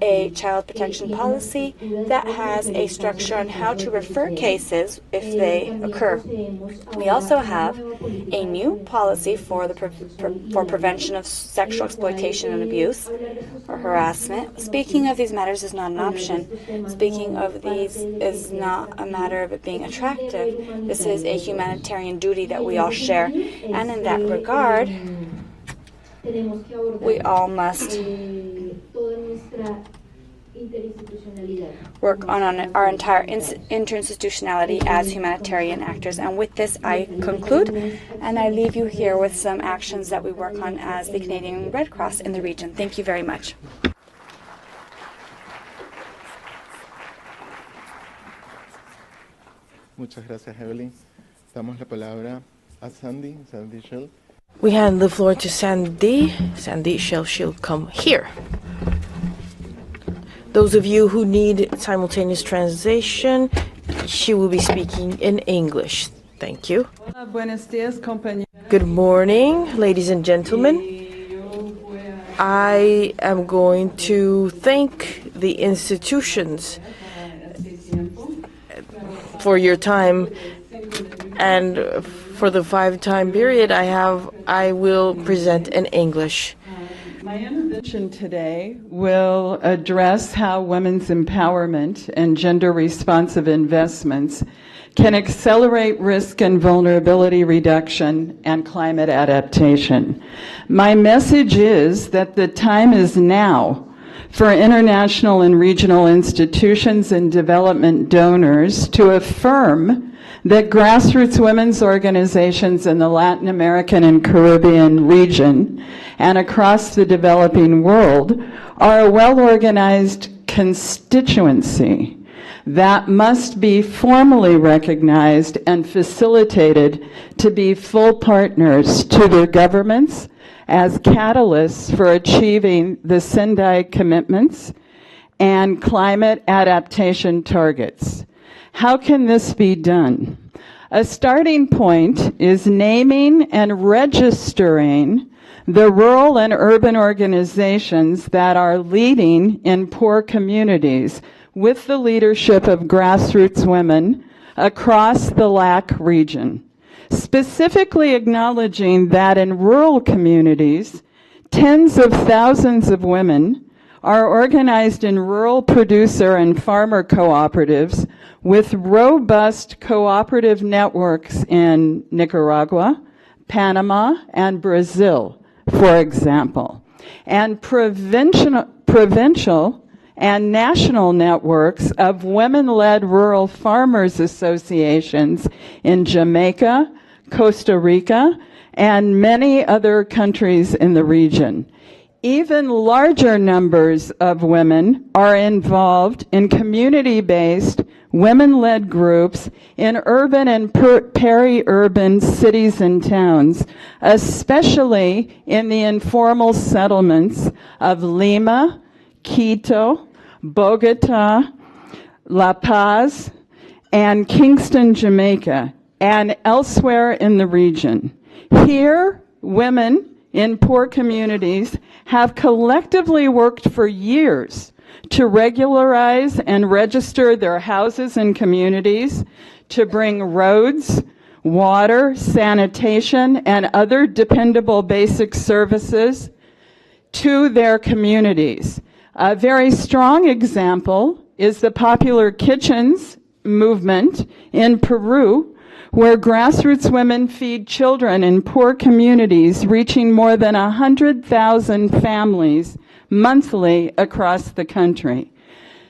a child protection policy that has a structure on how to refer cases if they occur. We also have a new policy for the prevention of sexual exploitation and abuse or harassment. Speaking of these matters is not an option. Speaking of these is not a matter of it being attractive. This is a humanitarian duty that we all share. And in that regard, we all must work on our entire interinstitutionality as humanitarian actors. And with this, I conclude, and I leave you here with some actions that we work on as the Canadian Red Cross in the region. Thank you very much. Muchas gracias, Evelyn. Damos la palabra a Sandy Shell. We hand the floor to Sandy. Sandy Shell, she'll come here. Those of you who need simultaneous translation, she will be speaking in English. Thank you. Good morning, ladies and gentlemen. I am going to thank the institutions for your time, and for the 5-time period I will present in English. My intervention today will address how women's empowerment and gender-responsive investments can accelerate risk and vulnerability reduction and climate adaptation. My message is that the time is now for international and regional institutions and development donors to affirm that grassroots women's organizations in the Latin American and Caribbean region and across the developing world are a well-organized constituency that must be formally recognized and facilitated to be full partners to their governments as catalysts for achieving the Sendai commitments and climate adaptation targets. How can this be done? A starting point is naming and registering the rural and urban organizations that are leading in poor communities with the leadership of grassroots women across the LAC region, specifically acknowledging that in rural communities, tens of thousands of women are organized in rural producer and farmer cooperatives with robust cooperative networks in Nicaragua, Panama, and Brazil, for example, and provincial and national networks of women-led rural farmers associations in Jamaica, Costa Rica, and many other countries in the region. Even larger numbers of women are involved in community-based, women-led groups in urban and peri-urban cities and towns, especially in the informal settlements of Lima, Quito, Bogota, La Paz, and Kingston, Jamaica, and elsewhere in the region. Here, women in poor communities have collectively worked for years to regularize and register their houses and communities, to bring roads, water, sanitation, and other dependable basic services to their communities. A very strong example is the Popular Kitchens movement in Peru, where grassroots women feed children in poor communities, reaching more than 100,000 families monthly across the country.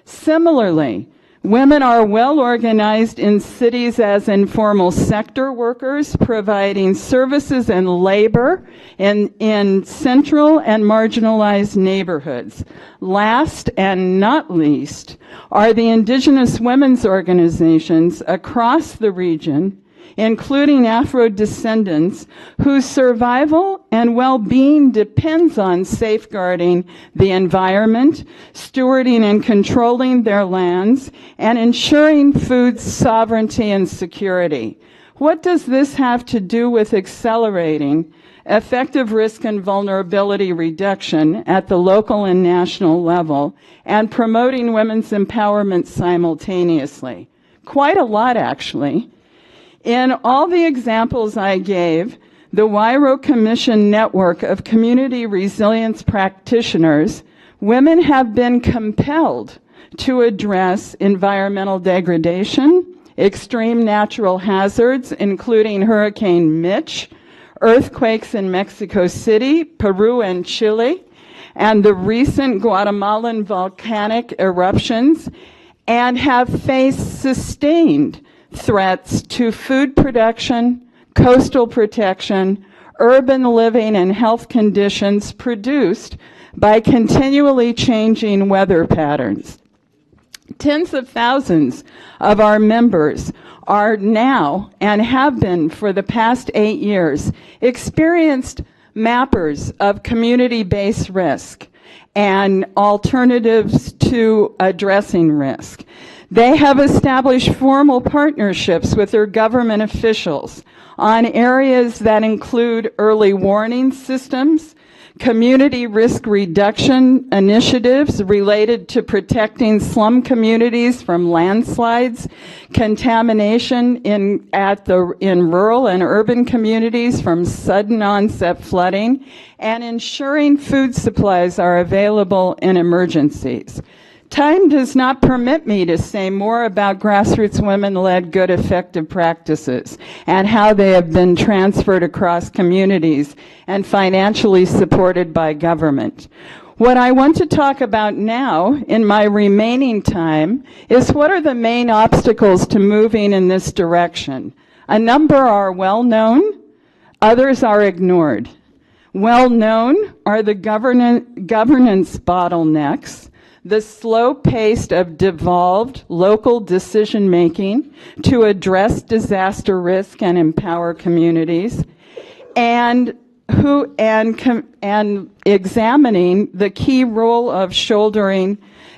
Similarly, women are well organized in cities as informal sector workers, providing services and labor in central and marginalized neighborhoods. Last and not least are the indigenous women's organizations across the region, including Afro-descendants, whose survival and well-being depends on safeguarding the environment, stewarding and controlling their lands, and ensuring food sovereignty and security. What does this have to do with accelerating effective risk and vulnerability reduction at the local and national level and promoting women's empowerment simultaneously? Quite a lot, actually. In all the examples I gave, the Wairo Commission network of community resilience practitioners, women have been compelled to address environmental degradation, extreme natural hazards, including Hurricane Mitch, earthquakes in Mexico City, Peru, and Chile, and the recent Guatemalan volcanic eruptions, and have faced sustained threats to food production, coastal protection, urban living, and health conditions produced by continually changing weather patterns. Tens of thousands of our members are now, and have been for the past 8 years, experienced mappers of community-based risk and alternatives to addressing risk. They have established formal partnerships with their government officials on areas that include early warning systems, community risk reduction initiatives related to protecting slum communities from landslides, contamination in rural and urban communities from sudden onset flooding, and ensuring food supplies are available in emergencies. Time does not permit me to say more about grassroots women-led good effective practices and how they have been transferred across communities and financially supported by government. What I want to talk about now in my remaining time is what are the main obstacles to moving in this direction. A number are well known, others are ignored. Well known are the governance bottlenecks, the slow pace of devolved local decision-making to address disaster risk and empower communities, and examining the key role of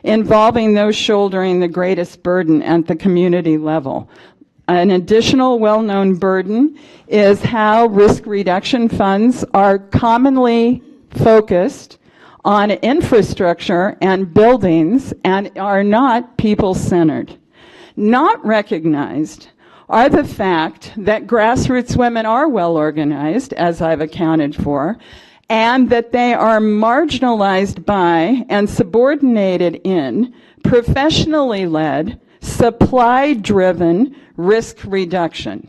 involving those shouldering the greatest burden at the community level. An additional well-known burden is how risk reduction funds are commonly focused on infrastructure and buildings and are not people-centered. Not recognized are the fact that grassroots women are well organized, as I've accounted for, and that they are marginalized by and subordinated in professionally led, supply-driven risk reduction.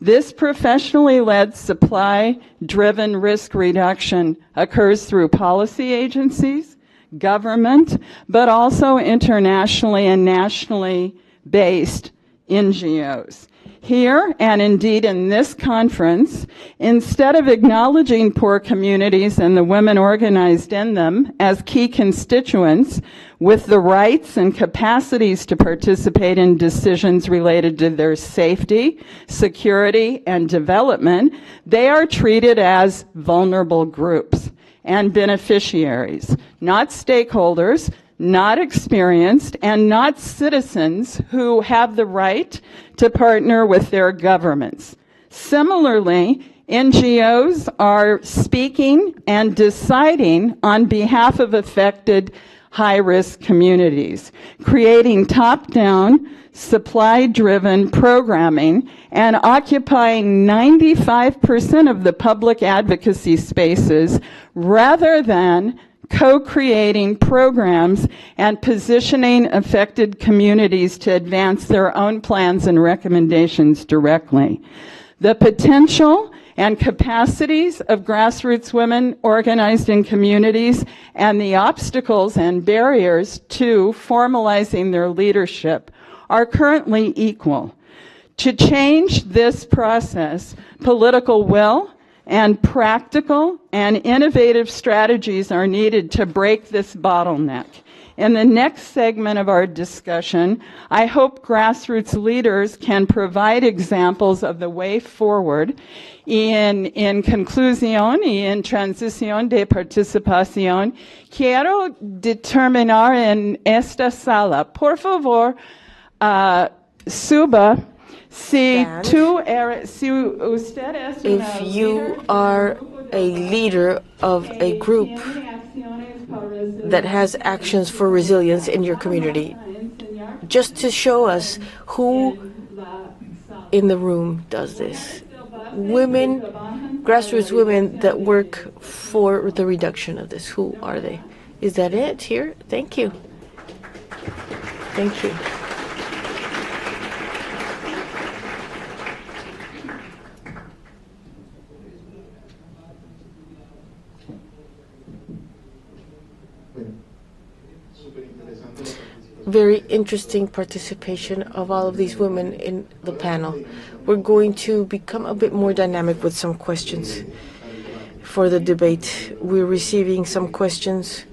This professionally led, supply-driven risk reduction occurs through policy agencies, government, but also internationally and nationally based NGOs. Here, and indeed in this conference, instead of acknowledging poor communities and the women organized in them as key constituents with the rights and capacities to participate in decisions related to their safety, security, and development, they are treated as vulnerable groups and beneficiaries, not stakeholders, not experienced, and not citizens who have the right to partner with their governments. Similarly, NGOs are speaking and deciding on behalf of affected high-risk communities, creating top-down, supply-driven programming and occupying 95% of the public advocacy spaces rather than co-creating programs and positioning affected communities to advance their own plans and recommendations directly. The potential and capacities of grassroots women organized in communities and the obstacles and barriers to formalizing their leadership are currently equal. To change this process, political will and practical and innovative strategies are needed to break this bottleneck. In the next segment of our discussion, I hope grassroots leaders can provide examples of the way forward in conclusión y en transición de participación. Quiero determinar en esta sala, por favor, suba. Si usted es If you are a leader of a group that has actions for resilience in your community, just to show us who in the room does this. Women, grassroots women that work for the reduction of this. Who are they? Is that it here? Thank you. Thank you. Very interesting participation of all of these women in the panel. We're going to become a bit more dynamic with some questions for the debate. We're receiving some questions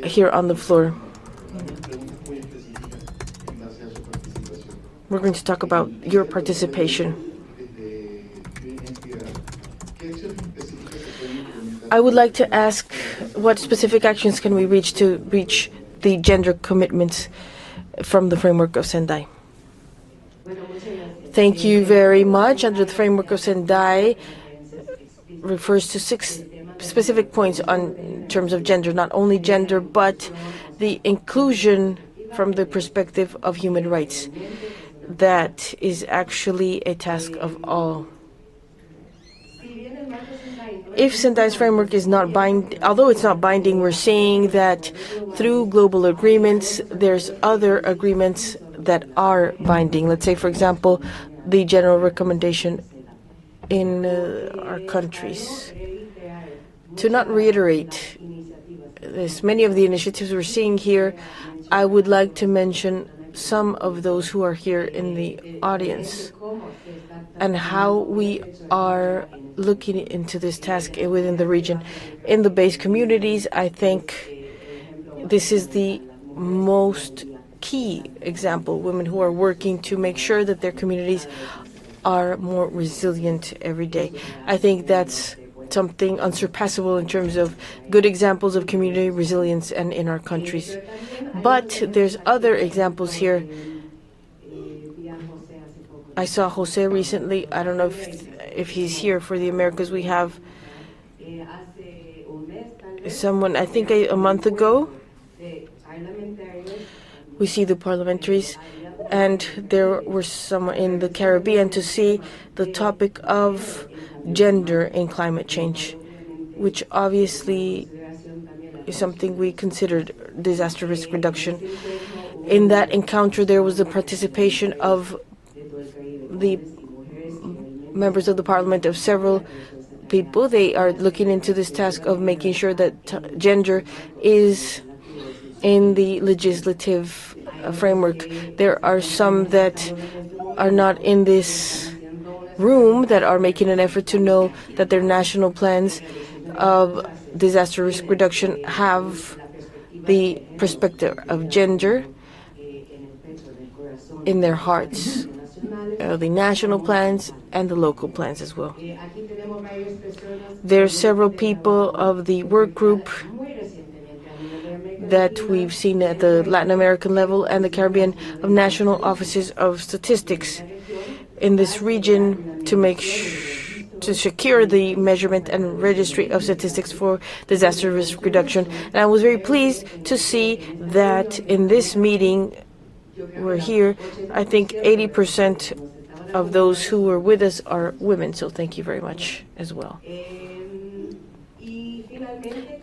here on the floor. We're going to talk about your participation. I would like to ask, what specific actions can we reach to reach the gender commitments from the framework of Sendai? Thank you very much. Under the framework of Sendai refers to 6 specific points in terms of gender, not only gender, but the inclusion from the perspective of human rights. That is actually a task of all. If Sendai's framework is not binding, although it's not binding, we're seeing that through global agreements, there's other agreements that are binding. Let's say, for example, the general recommendation in our countries. To not reiterate this, many of the initiatives we're seeing here, I would like to mention some of those who are here in the audience and how we are looking into this task within the region. In the base communities, I think this is the most key example, women who are working to make sure that their communities are more resilient every day. I think that's something unsurpassable in terms of good examples of community resilience and in our countries. But there's other examples here. I saw Jose recently. I don't know if he's here for the Americas. We have someone, I think a month ago, we see the parliamentaries, and there were some in the Caribbean to see the topic of gender in climate change. which obviously is something we considered disaster risk reduction. In that encounter, there was the participation of the members of the parliament of several people. They are looking into this task of making sure that gender is in the legislative framework. There are some that are not in this room that are making an effort to know that their national plans of disaster risk reduction have the perspective of gender in their hearts, the national plans and the local plans as well. There are several people of the work group that we've seen at the Latin American level and the Caribbean of national offices of statistics in this region to secure the measurement and registry of statistics for disaster risk reduction. And I was very pleased to see that in this meeting we're here, I think 80% of those who were with us are women, so thank you very much as well.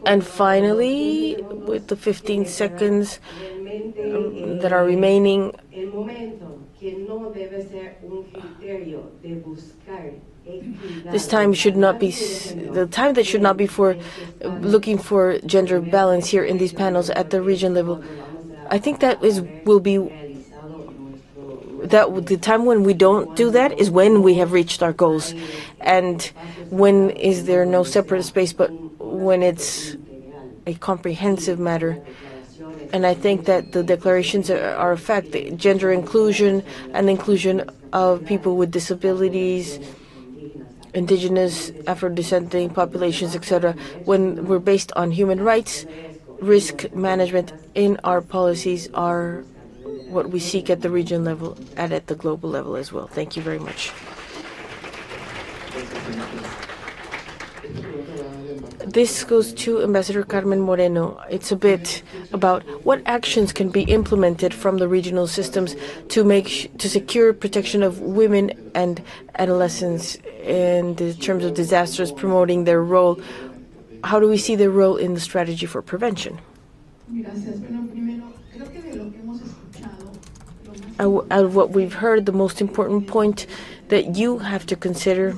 And finally, with the 15 seconds that are remaining, this time should not be the time that should not be for looking for gender balance here in these panels at the region level. I think that will be the time when we don't do that is when we have reached our goals, and when is there no separate space, but when it's a comprehensive matter. And I think that the declarations are a fact. Gender inclusion and inclusion of people with disabilities, indigenous, Afro-descending populations, etc., when we're based on human rights, risk management in our policies are what we seek at the region level and at the global level as well. Thank you very much. This goes to Ambassador Carmen Moreno. It's a bit about what actions can be implemented from the regional systems to secure protection of women and adolescents in the terms of disasters, promoting their role. How do we see their role in the strategy for prevention? Out of what we've heard, the most important point that you have to consider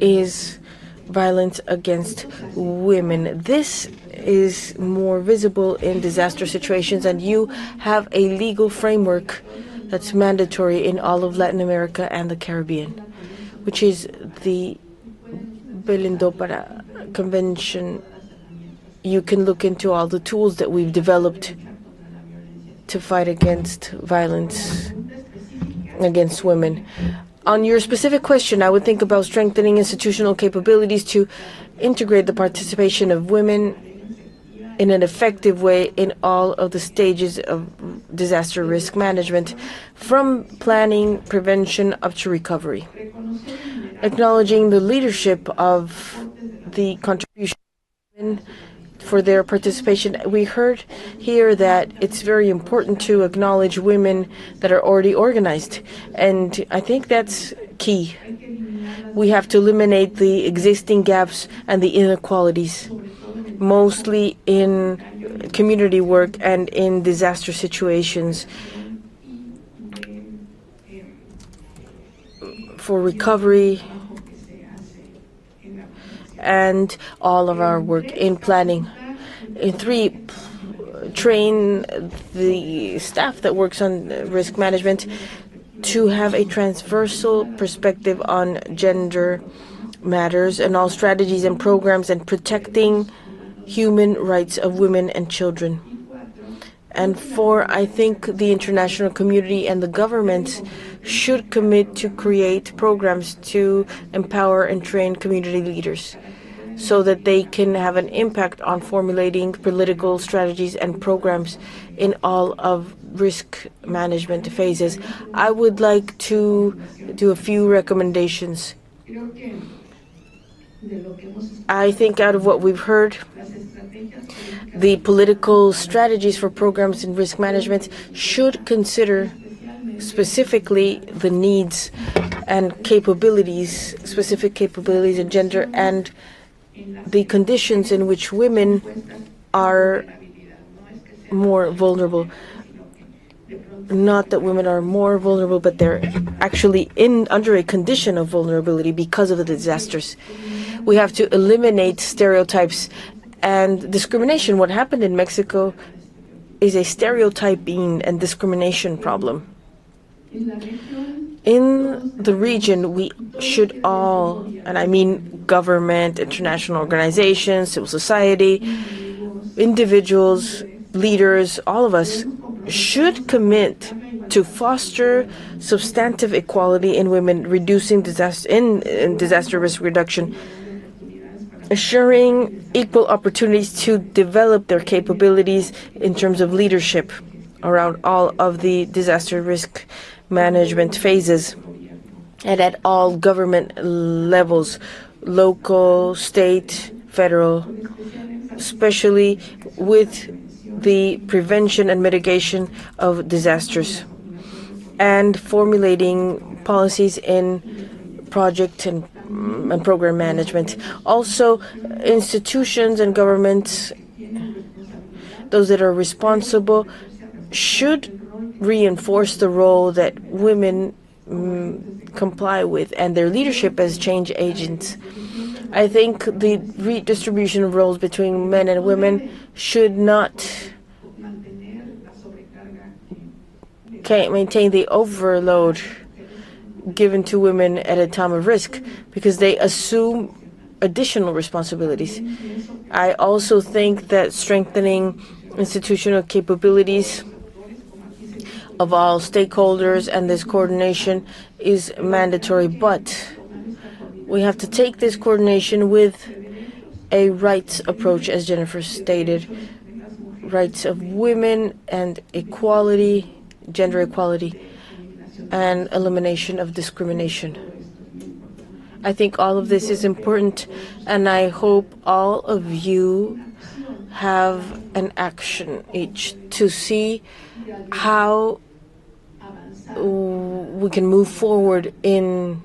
is violence against women. This is more visible in disaster situations, and you have a legal framework that's mandatory in all of Latin America and the Caribbean, which is the Belindo para Convention. You can look into all the tools that we've developed to fight against violence against women. On your specific question, I would think about strengthening institutional capabilities to integrate the participation of women in an effective way in all of the stages of disaster risk management, from planning, prevention, up to recovery. Acknowledging the leadership of the contribution of women for their participation. We heard here that it's very important to acknowledge women that are already organized, and I think that's key. We have to eliminate the existing gaps and the inequalities, mostly in community work and in disaster situations, for recovery and all of our work in planning. In 3, train the staff that works on risk management to have a transversal perspective on gender matters and all strategies and programs, and protecting human rights of women and children. And 4, I think the international community and the governments should commit to create programs to empower and train community leaders so that they can have an impact on formulating political strategies and programs in all of risk management phases. I would like to do a few recommendations. I think out of what we've heard, the political strategies for programs in risk management should consider specifically the needs and capabilities, specific capabilities in gender and the conditions in which women are more vulnerable. Not that women are more vulnerable, but they're actually under a condition of vulnerability because of the disasters. We have to eliminate stereotypes and discrimination. What happened in Mexico is a stereotyping and discrimination problem. In the region, we should all, and I mean government, international organizations, civil society, individuals, leaders, all of us should commit to foster substantive equality in women, reducing disaster risk reduction, assuring equal opportunities to develop their capabilities in terms of leadership around all of the disaster risk management phases and at all government levels, local, state, federal, especially with the prevention and mitigation of disasters, and formulating policies in project and program management. Also, institutions and governments, those that are responsible, should reinforce the role that women comply with and their leadership as change agents. I think the redistribution of roles between men and women should not maintain the overload given to women at a time of risk because they assume additional responsibilities. I also think that strengthening institutional capabilities of all stakeholders and this coordination is mandatory, but we have to take this coordination with a rights approach, as Jennifer stated, rights of women and equality, gender equality, and elimination of discrimination. I think all of this is important, and I hope all of you have an action each to see how we can move forward in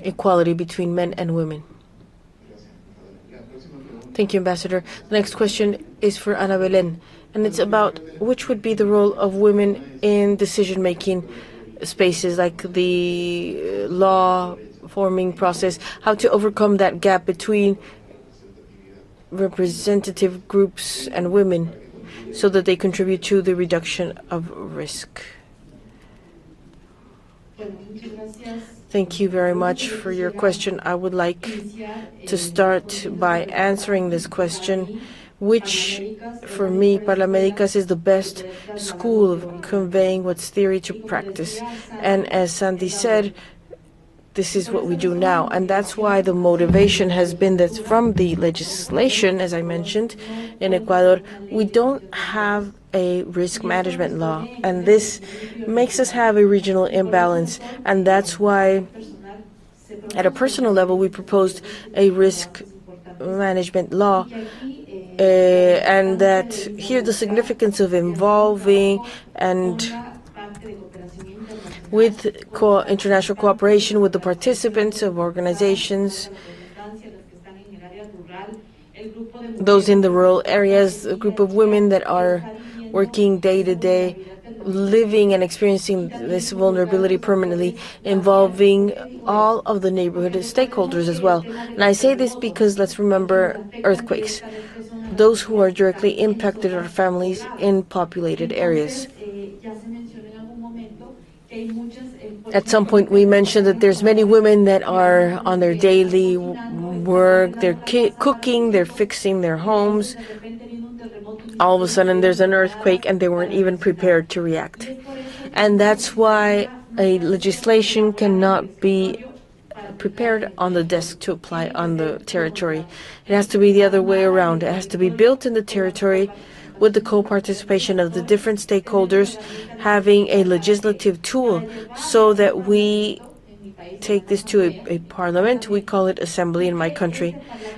equality between men and women. Thank you, Ambassador. The next question is for Ana Belén, and it's about which would be the role of women in decision-making spaces like the law-forming process, how to overcome that gap between representative groups and women so that they contribute to the reduction of risk. Thank you very much for your question. I would like to start by answering this question, which for me, Parlaméricas is the best school of conveying what's theory to practice. And as Sandy said, this is what we do now. And that's why the motivation has been that from the legislation, as I mentioned, in Ecuador, we don't have a risk management law. And this makes us have a regional imbalance. And that's why, at a personal level, we proposed a risk management law. And that here the significance of involving and with international cooperation with the participants of organizations, those in the rural areas, a group of women that are working day to day, living and experiencing this vulnerability permanently, involving all of the neighborhood stakeholders as well. And I say this because let's remember earthquakes. Those who are directly impacted are families in populated areas. At some point we mentioned that there's many women that are on their daily work, they're cooking, they're fixing their homes. All of a sudden there's an earthquake and they weren't even prepared to react. And that's why a legislation cannot be prepared on the desk to apply on the territory. It has to be the other way around. It has to be built in the territory with the co-participation of the different stakeholders, having a legislative tool so that we take this to a parliament. We call it assembly in my country.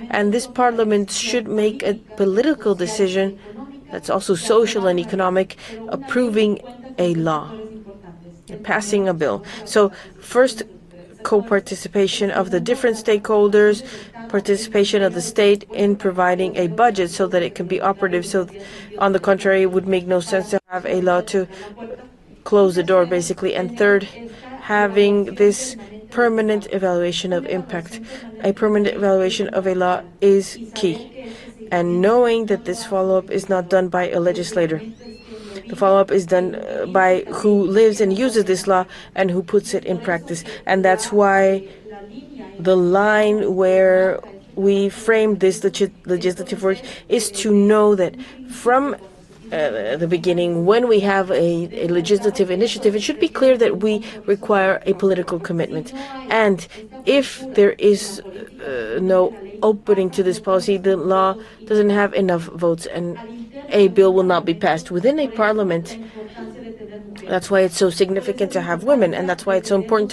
And this parliament should make a political decision that's also social and economic, approving a law, passing a bill. So first, co-participation of the different stakeholders, participation of the state in providing a budget so that it can be operative. So, on the contrary, it would make no sense to have a law to close the door, basically. And third, having this permanent evaluation of impact. A permanent evaluation of a law is key. And knowing that this follow-up is not done by a legislator. The follow-up is done by who lives and uses this law and who puts it in practice. And that's why the line where we frame this legislative work is to know that from the beginning, when we have a legislative initiative, it should be clear that we require a political commitment. And if there is no opening to this policy, the law doesn't have enough votes and a bill will not be passed within a parliament. That's why it's so significant to have women, and that's why it's so important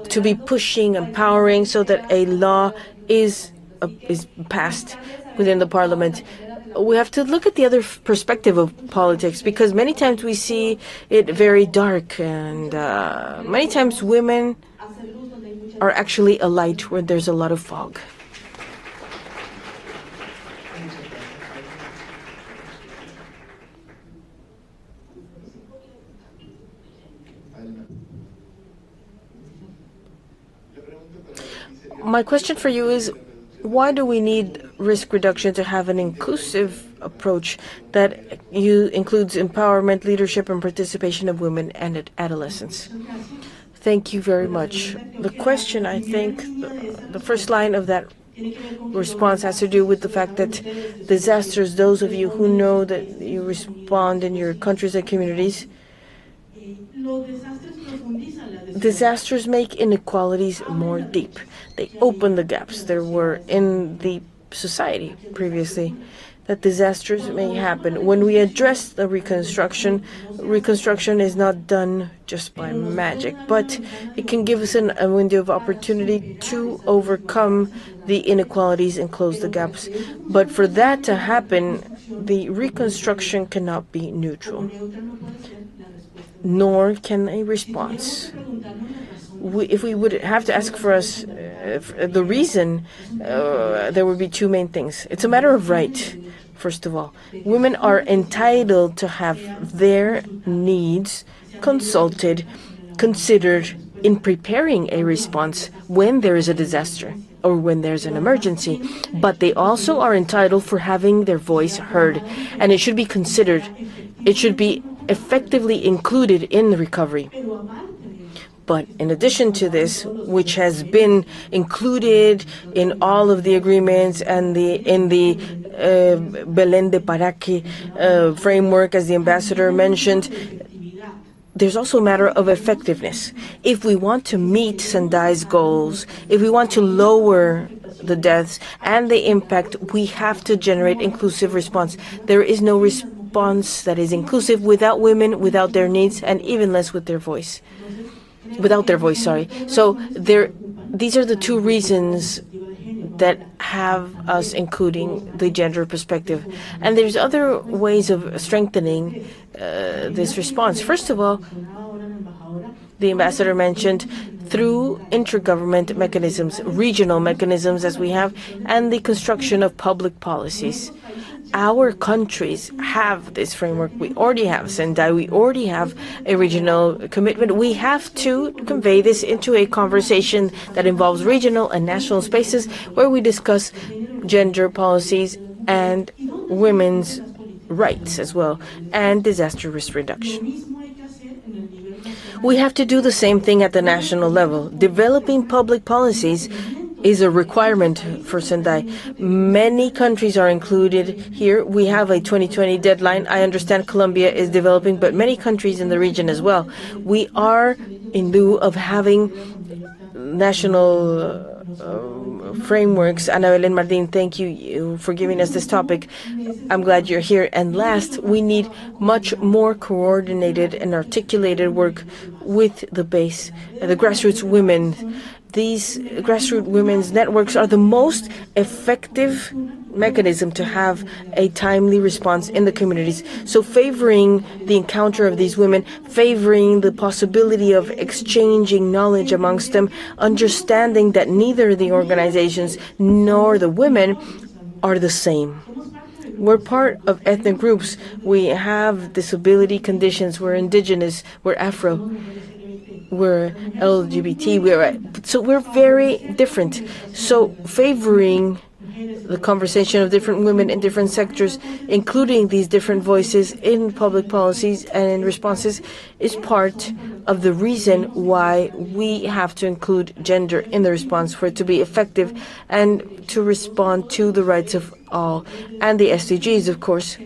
to be pushing, empowering, so that a law is passed within the parliament. We have to look at the other perspective of politics, because many times we see it very dark, and many times women are actually a light where there's a lot of fog. My question for you is, why do we need risk reduction to have an inclusive approach that includes empowerment, leadership, and participation of women and adolescents? Thank you very much. The question, I think, the first line of that response has to do with the fact that disasters, those of you who know that you respond in your countries and communities, disasters make inequalities more deep. They open the gaps there were in the society previously that disasters may happen. When we address the reconstruction is not done just by magic, but it can give us a window of opportunity to overcome the inequalities and close the gaps. But for that to happen, the reconstruction cannot be neutral, nor can a response. If we would have to ask for us the reason, there would be two main things. It's a matter of right, first of all. Women are entitled to have their needs consulted, considered in preparing a response when there is a disaster or when there's an emergency. But they also are entitled for having their voice heard, and it should be considered. It should be effectively included in the recovery. But in addition to this, which has been included in all of the agreements and in the Belén de Paraque framework, as the ambassador mentioned, there's also a matter of effectiveness. If we want to meet Sendai's goals, if we want to lower the deaths and the impact, we have to generate inclusive response. There is no response that is inclusive without women, without their needs, and even less with their voice. Without their voice, sorry. So these are the two reasons that have us including the gender perspective. And there's other ways of strengthening this response. First of all, the ambassador mentioned through intergovernment mechanisms, regional mechanisms as we have, and the construction of public policies. Our countries have this framework. We already have Sendai. We already have a regional commitment. We have to convey this into a conversation that involves regional and national spaces where we discuss gender policies and women's rights as well, and disaster risk reduction. We have to do the same thing at the national level. Developing public policies is a requirement for Sendai. Many countries are included here. We have a 2020 deadline. I understand Colombia is developing, but many countries in the region as well. We are in lieu of having national frameworks. Ana Belén Martín, thank you for giving us this topic. I'm glad you're here. And last, we need much more coordinated and articulated work with the base, the grassroots women. these grassroots women's networks are the most effective mechanism to have a timely response in the communities. So favoring the encounter of these women, favoring the possibility of exchanging knowledge amongst them, understanding that neither the organizations nor the women are the same. We're part of ethnic groups. We have disability conditions. We're indigenous. We're Afro. We're LGBT. So we're very different. So favoring the conversation of different women in different sectors, including these different voices in public policies and in responses, is part of the reason why we have to include gender in the response for it to be effective and to respond to the rights of all. And the SDGs, of course,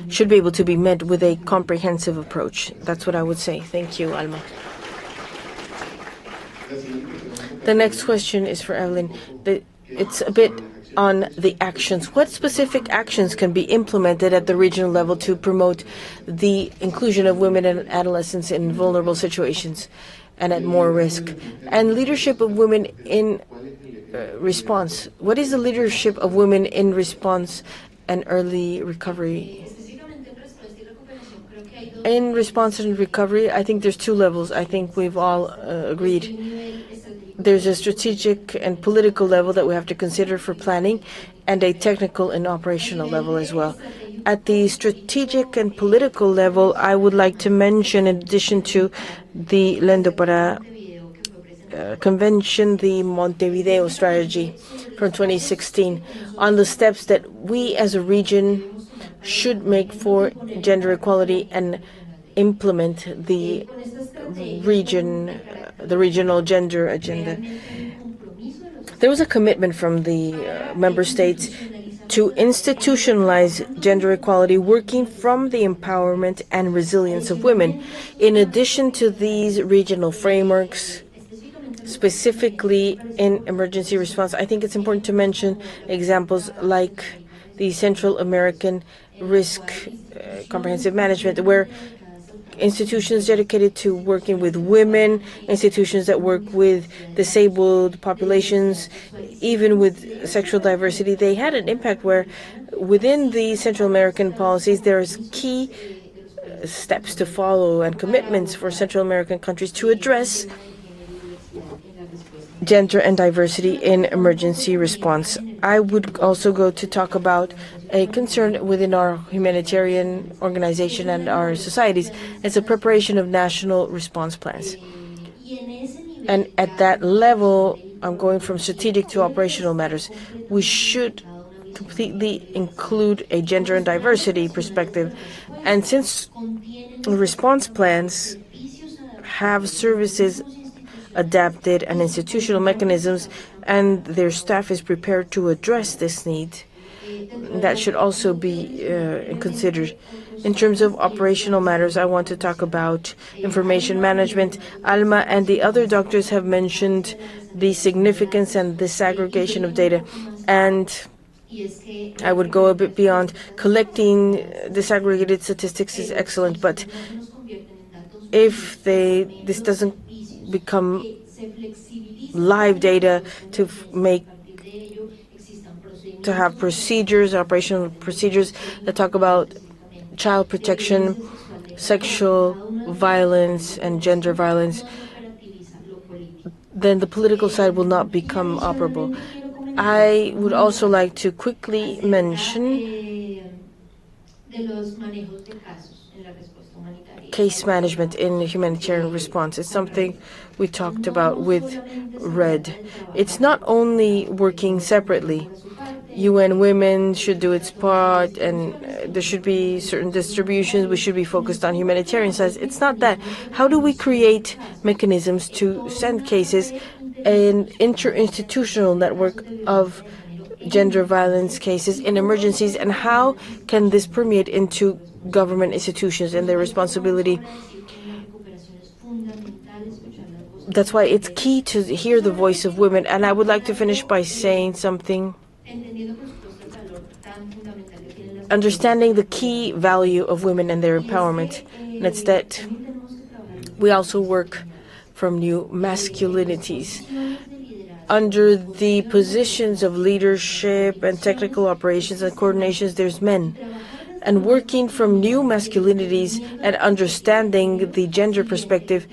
should be able to be met with a comprehensive approach. That's what I would say. Thank you, Alma. The next question is for Evelyn. It's a bit on the actions. What specific actions can be implemented at the regional level to promote the inclusion of women and adolescents in vulnerable situations and at more risk? And leadership of women in response. What is the leadership of women in response and early recovery? In response and recovery, I think there's two levels. I think we've all agreed. There's a strategic and political level that we have to consider for planning, and a technical and operational level as well. At the strategic and political level, I would like to mention, in addition to the Lendo para Convention, the Montevideo strategy from 2016, on the steps that we as a region should make for gender equality and implement the regional gender agenda. There was a commitment from the member states to institutionalize gender equality, working from the empowerment and resilience of women. In addition to these regional frameworks, specifically in emergency response, I think it's important to mention examples like the Central American Risk Comprehensive Management, where institutions dedicated to working with women, institutions that work with disabled populations, even with sexual diversity, they had an impact where within the Central American policies there's key steps to follow and commitments for Central American countries to address gender and diversity in emergency response. I would also go to talk about a concern within our humanitarian organization and our societies. It's a preparation of national response plans. And at that level, I'm going from strategic to operational matters. We should completely include a gender and diversity perspective. And since response plans have services adapted and institutional mechanisms, and their staff is prepared to address this need, that should also be considered. In terms of operational matters, I want to talk about information management. Alma and the other doctors have mentioned the significance and disaggregation of data, and I would go a bit beyond. Collecting disaggregated statistics is excellent, but if this doesn't become live data to have procedures, operational procedures that talk about child protection, sexual violence, and gender violence, then the political side will not become operable. I would also like to quickly mention case management in humanitarian response. It's something we talked about with RED. It's not only working separately. UN Women should do its part, and there should be certain distributions. We should be focused on humanitarian sides. It's not that. How do we create mechanisms to send cases, an interinstitutional network of gender violence cases in emergencies, and how can this permeate into government institutions and their responsibility? That's why it's key to hear the voice of women. And I would like to finish by saying something. Understanding the key value of women and their empowerment. And it's that we also work from new masculinities. Under the positions of leadership and technical operations and coordinations, there's men. And working from new masculinities and understanding the gender perspective,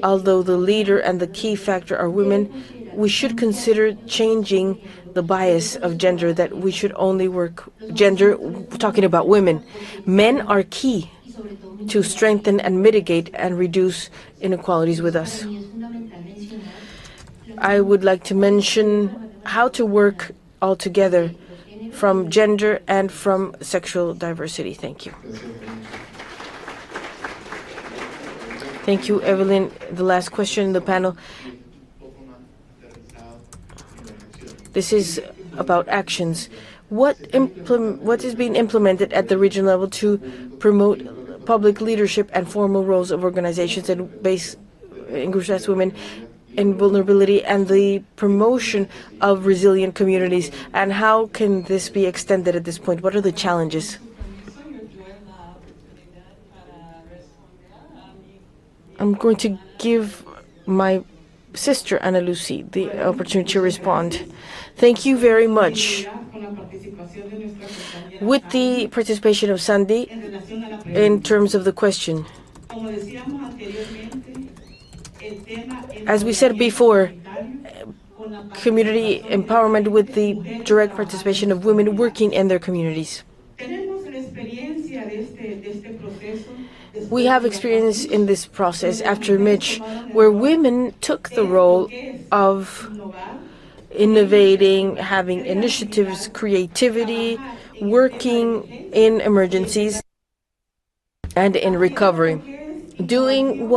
although the leader and the key factor are women, we should consider changing the bias of gender, that we should only work gender, talking about women. Men are key to strengthen and mitigate and reduce inequalities with us. I would like to mention how to work all together from gender and from sexual diversity. Thank you. Thank you, Evelyn. The last question in the panel. This is about actions. What is being implemented at the regional level to promote public leadership and formal roles of organizations and base in groups as women in vulnerability and the promotion of resilient communities? And how can this be extended at this point? What are the challenges? I'm going to give my sister, Ana Lucy, the opportunity to respond. Thank you very much. With the participation of Sandy, in terms of the question, as we said before, community empowerment with the direct participation of women working in their communities. We have experience in this process after Mitch, where women took the role of innovating, having initiatives, creativity, working in emergencies and in recovery, doing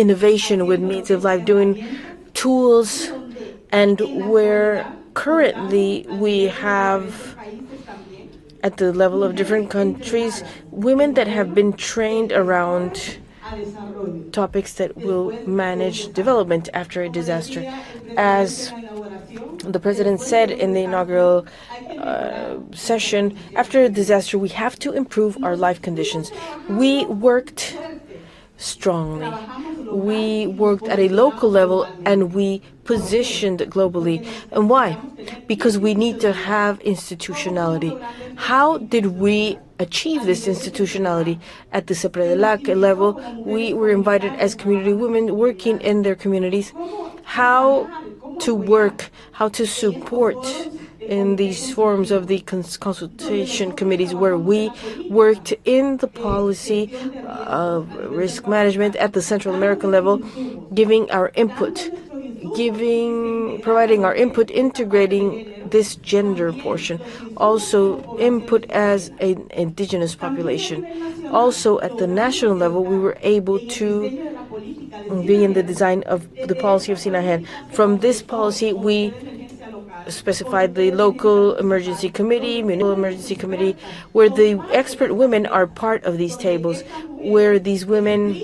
innovation with means of life, doing tools, and where currently we have, at the level of different countries, women that have been trained around topics that will manage development after a disaster. As the president said in the inaugural session, after a disaster, we have to improve our life conditions. We worked strongly. We worked at a local level and we positioned globally. And why? Because we need to have institutionality. How did we achieve this institutionality? At the Sepredelac level, we were invited as community women working in their communities, how to work, how to support in these forms of the consultation committees, where we worked in the policy of risk management at the Central American level, giving our input, providing our input, integrating this gender portion, also input as an indigenous population. Also at the national level, we were able to be in the design of the policy of Sinahen. From this policy, we specified the local emergency committee, municipal emergency committee, where the expert women are part of these tables, where these women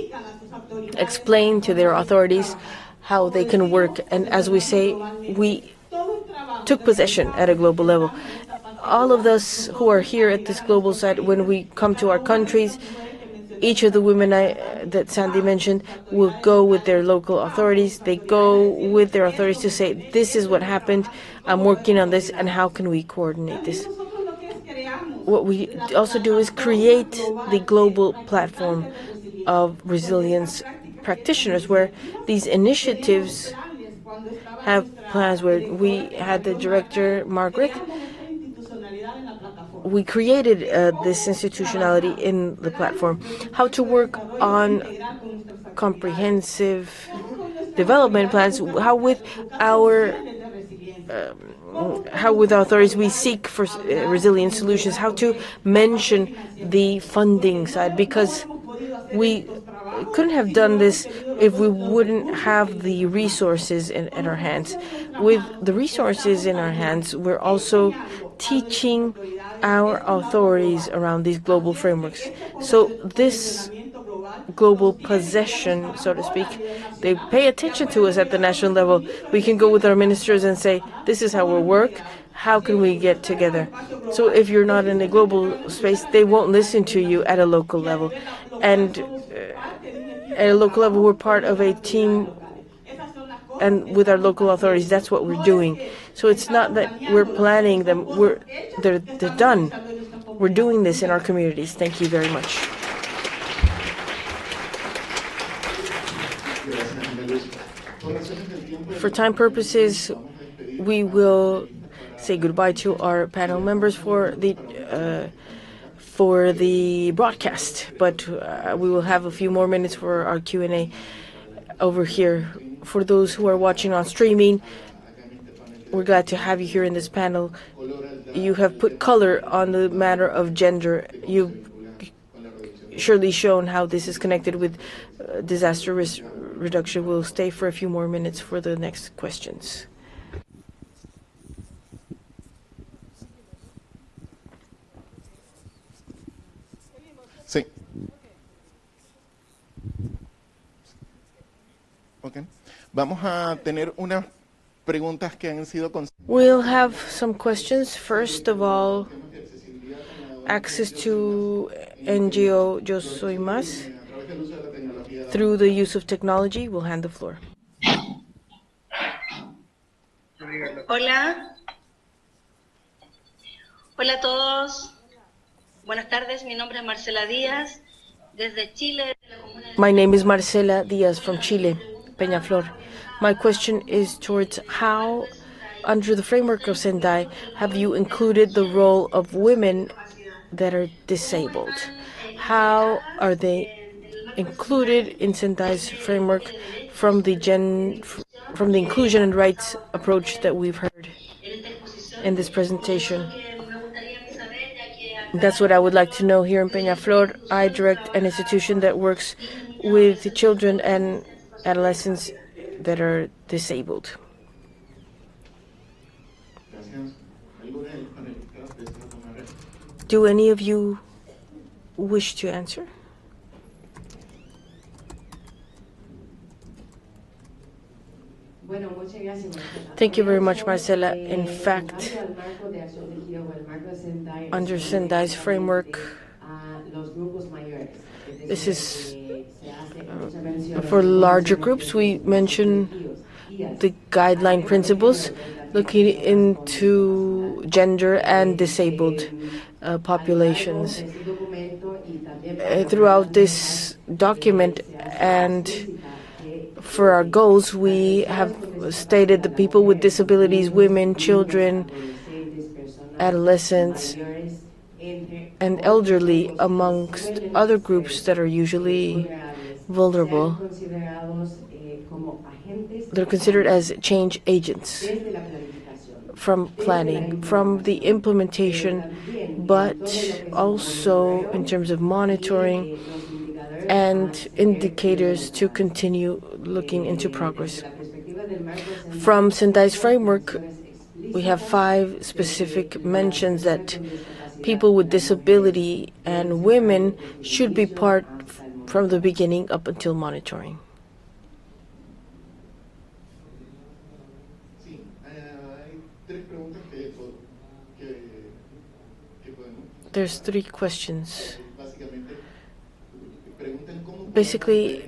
explain to their authorities how they can work. And as we say, we took possession at a global level. All of us who are here at this global site, when we come to our countries, each of the women that Sandy mentioned will go with their local authorities. They go with their authorities to say, this is what happened, I'm working on this, and how can we coordinate this? What we also do is create the global platform of resilience practitioners, where these initiatives have plans, where we had the director, Margaret. We created this institutionality in the platform. How to work on comprehensive development plans, how with our authorities we seek for resilient solutions, how to mention the funding side, because we couldn't have done this if we wouldn't have the resources in our hands. With the resources in our hands, we're also teaching our authorities around these global frameworks. So this global possession, so to speak, they pay attention to us at the national level. We can go with our ministers and say, this is how we work, how can we get together? So if you're not in a global space, they won't listen to you at a local level. And at a local level, we're part of a team, and with our local authorities, that's what we're doing. So it's not that we're planning them, they're done. We're doing this in our communities. Thank you very much. For time purposes, we will say goodbye to our panel members for the broadcast, but we will have a few more minutes for our Q&A over here. For those who are watching on streaming, we're glad to have you here in this panel. You have put color on the matter of gender. You've surely shown how this is connected with disaster risk reduction. We'll stay for a few more minutes for the next questions. Sí. Okay. Vamos a tener unas preguntas que han sido We'll have some questions. First of all, access to NGO Yo Soy Más through the use of technology. We'll hand the floor. Hola. Hola a todos. Buenas tardes. Mi nombre es Marcela Díaz, desde Chile. My name is Marcela Díaz from Chile, Peñaflor. My question is towards how, under the framework of Sendai, have you included the role of women that are disabled? How are they included in Sendai's framework from the inclusion and rights approach that we've heard in this presentation? That's what I would like to know here in Peñaflor. I direct an institution that works with children and adolescents that are disabled. Do any of you wish to answer? Thank you very much, Marcela. In fact, under Sendai's framework, this is for larger groups. We mention the guideline principles looking into gender and disabled populations. Throughout this document and for our goals, we have stated that people with disabilities, women, children, adolescents, and elderly, amongst other groups that are usually vulnerable, they're considered as change agents from planning, from the implementation, but also in terms of monitoring and indicators to continue looking into progress. From Sendai's framework, we have 5 specific mentions that people with disability and women should be part from the beginning up until monitoring. There's 3 questions. Basically,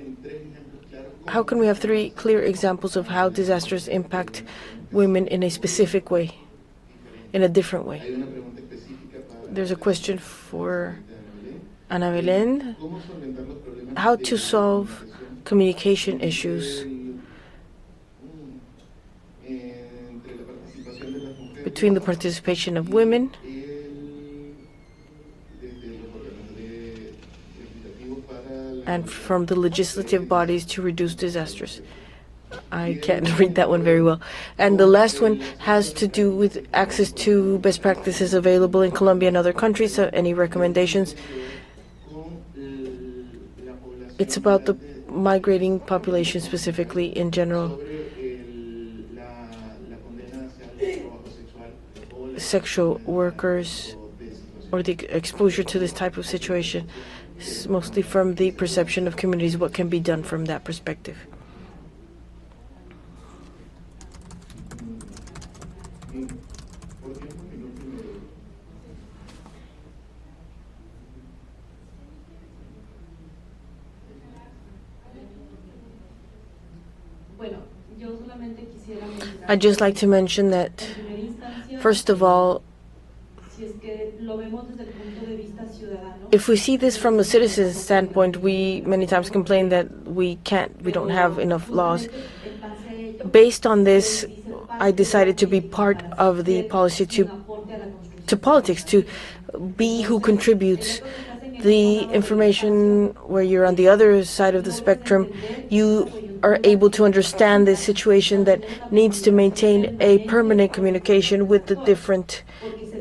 how can we have 3 clear examples of how disasters impact women in a specific way, in a different way? There's a question for Ana Belén. How to solve communication issues between the participation of women and from the legislative bodies to reduce disasters. I can't read that one very well. And the last one has to do with access to best practices available in Colombia and other countries. So any recommendations? It's about the migrating population specifically in general. Sexual workers or the exposure to this type of situation, mostly from the perception of communities, what can be done from that perspective. I'd just like to mention that, first of all, if we see this from a citizen's standpoint, we many times complain that we don't have enough laws. Based on this, I decided to be part of the policy to politics, to be who contributes. The information where you're on the other side of the spectrum, you are able to understand the situation that needs to maintain a permanent communication with the different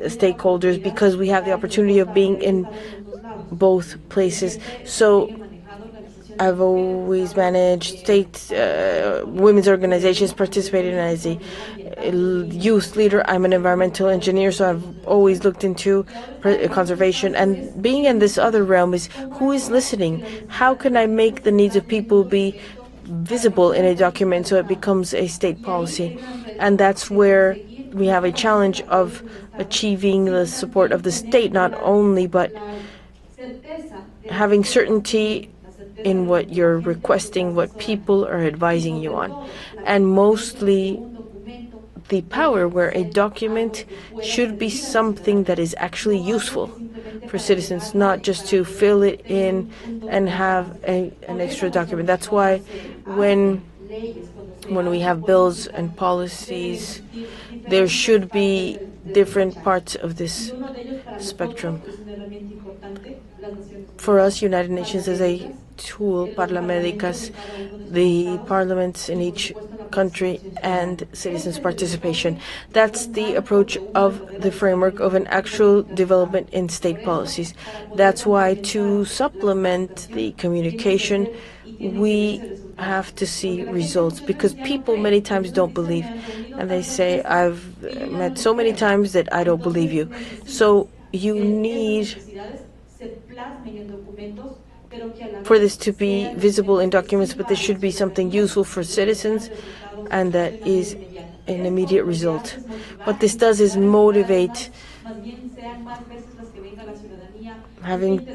stakeholders, because we have the opportunity of being in both places. So I've always managed state women's organizations, participated as a youth leader. I'm an environmental engineer, so I've always looked into conservation. And being in this other realm is, who is listening? How can I make the needs of people be visible in a document so it becomes a state policy? And that's where we have a challenge of achieving the support of the state, not only, but having certainty in what you're requesting, what people are advising you on, and mostly the power where a document should be something that is actually useful for citizens, not just to fill it in and have an extra document. That's why when we have bills and policies, there should be different parts of this spectrum. For us, United Nations is a tool, Parlamédicas, the parliaments in each country, and citizens' participation. That's the approach of the framework of an actual development in state policies. That's why, to supplement the communication, we have to see results, because people many times don't believe, and they say, I've met so many times that I don't believe you. So you need for this to be visible in documents, but this should be something useful for citizens and that is an immediate result. What this does is motivate having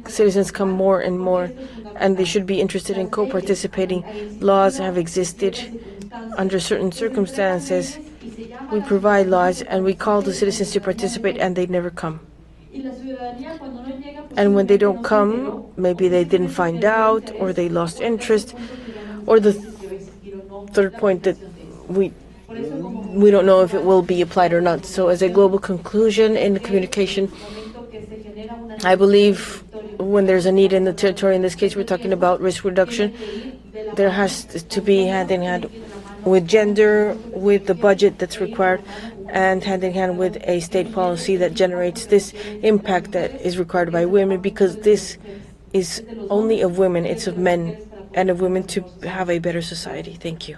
citizens come more and more, and they should be interested in co-participating. Laws have existed under certain circumstances. We provide laws and we call the citizens to participate, and they never come. And when they don't come, maybe they didn't find out, or they lost interest, or the third point, that we don't know if it will be applied or not. So as a global conclusion in the communication, I believe when there's a need in the territory, in this case we're talking about risk reduction, there has to be hand in hand with gender, with the budget that's required, and hand in hand with a state policy that generates this impact that is required by women, because this is only of women, it's of men and of women to have a better society. Thank you.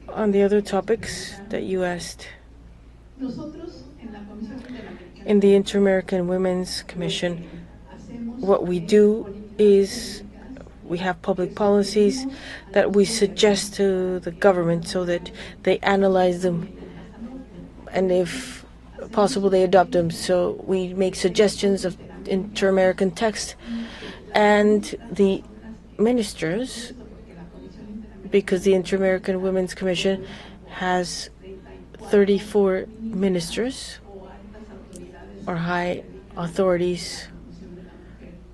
On the other topics that you asked, in the Inter-American Women's Commission, what we do is we have public policies that we suggest to the government so that they analyze them, and if possible they adopt them. So we make suggestions of inter-American text, and the ministers, because the Inter-American Women's Commission has 34 ministers or high authorities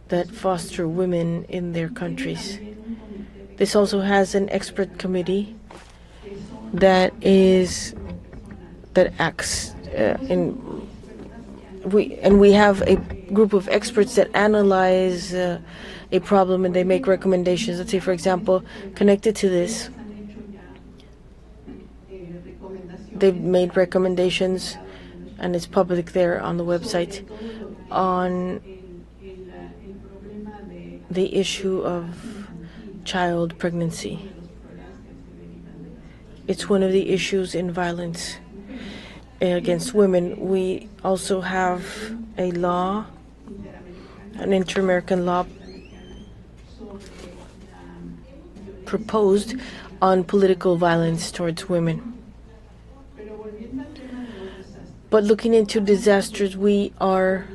that foster women in their countries. This also has an expert committee that acts we have a group of experts that analyze a problem, and they make recommendations. Let's say, for example, connected to this, they've made recommendations, and it's public there on the website, on the issue of child pregnancy. It's one of the issues in violence against women. We also have a law, an inter-American law proposed on political violence towards women. But looking into disasters, we are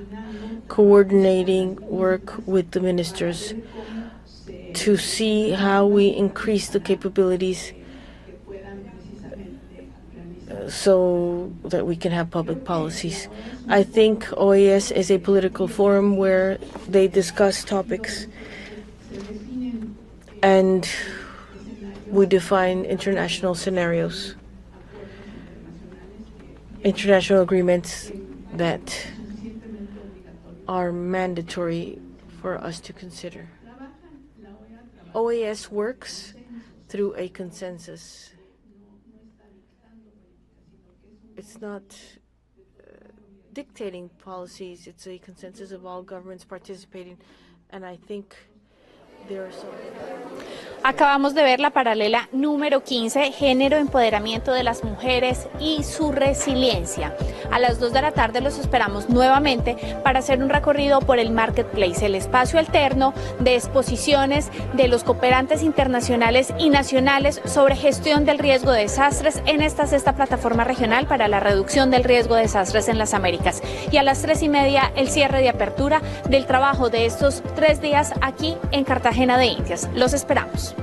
coordinating work with the ministers to see how we increase the capabilities so that we can have public policies. I think OAS is a political forum where they discuss topics and we define international scenarios, international agreements that are mandatory for us to consider. OAS works through a consensus. It's not dictating policies, it's a consensus of all governments participating, and I think there are some... Acabamos de ver la paralela número 15, género, empoderamiento de las mujeres y su resiliencia. A las 2 de la tarde los esperamos nuevamente para hacer un recorrido por el Marketplace, el espacio alterno de exposiciones de los cooperantes internacionales y nacionales sobre gestión del riesgo de desastres en esta sexta plataforma regional para la reducción del riesgo de desastres en las Américas. Y a las 3:30 el cierre de apertura del trabajo de estos 3 días aquí en Cartagena de Indias. Los esperamos.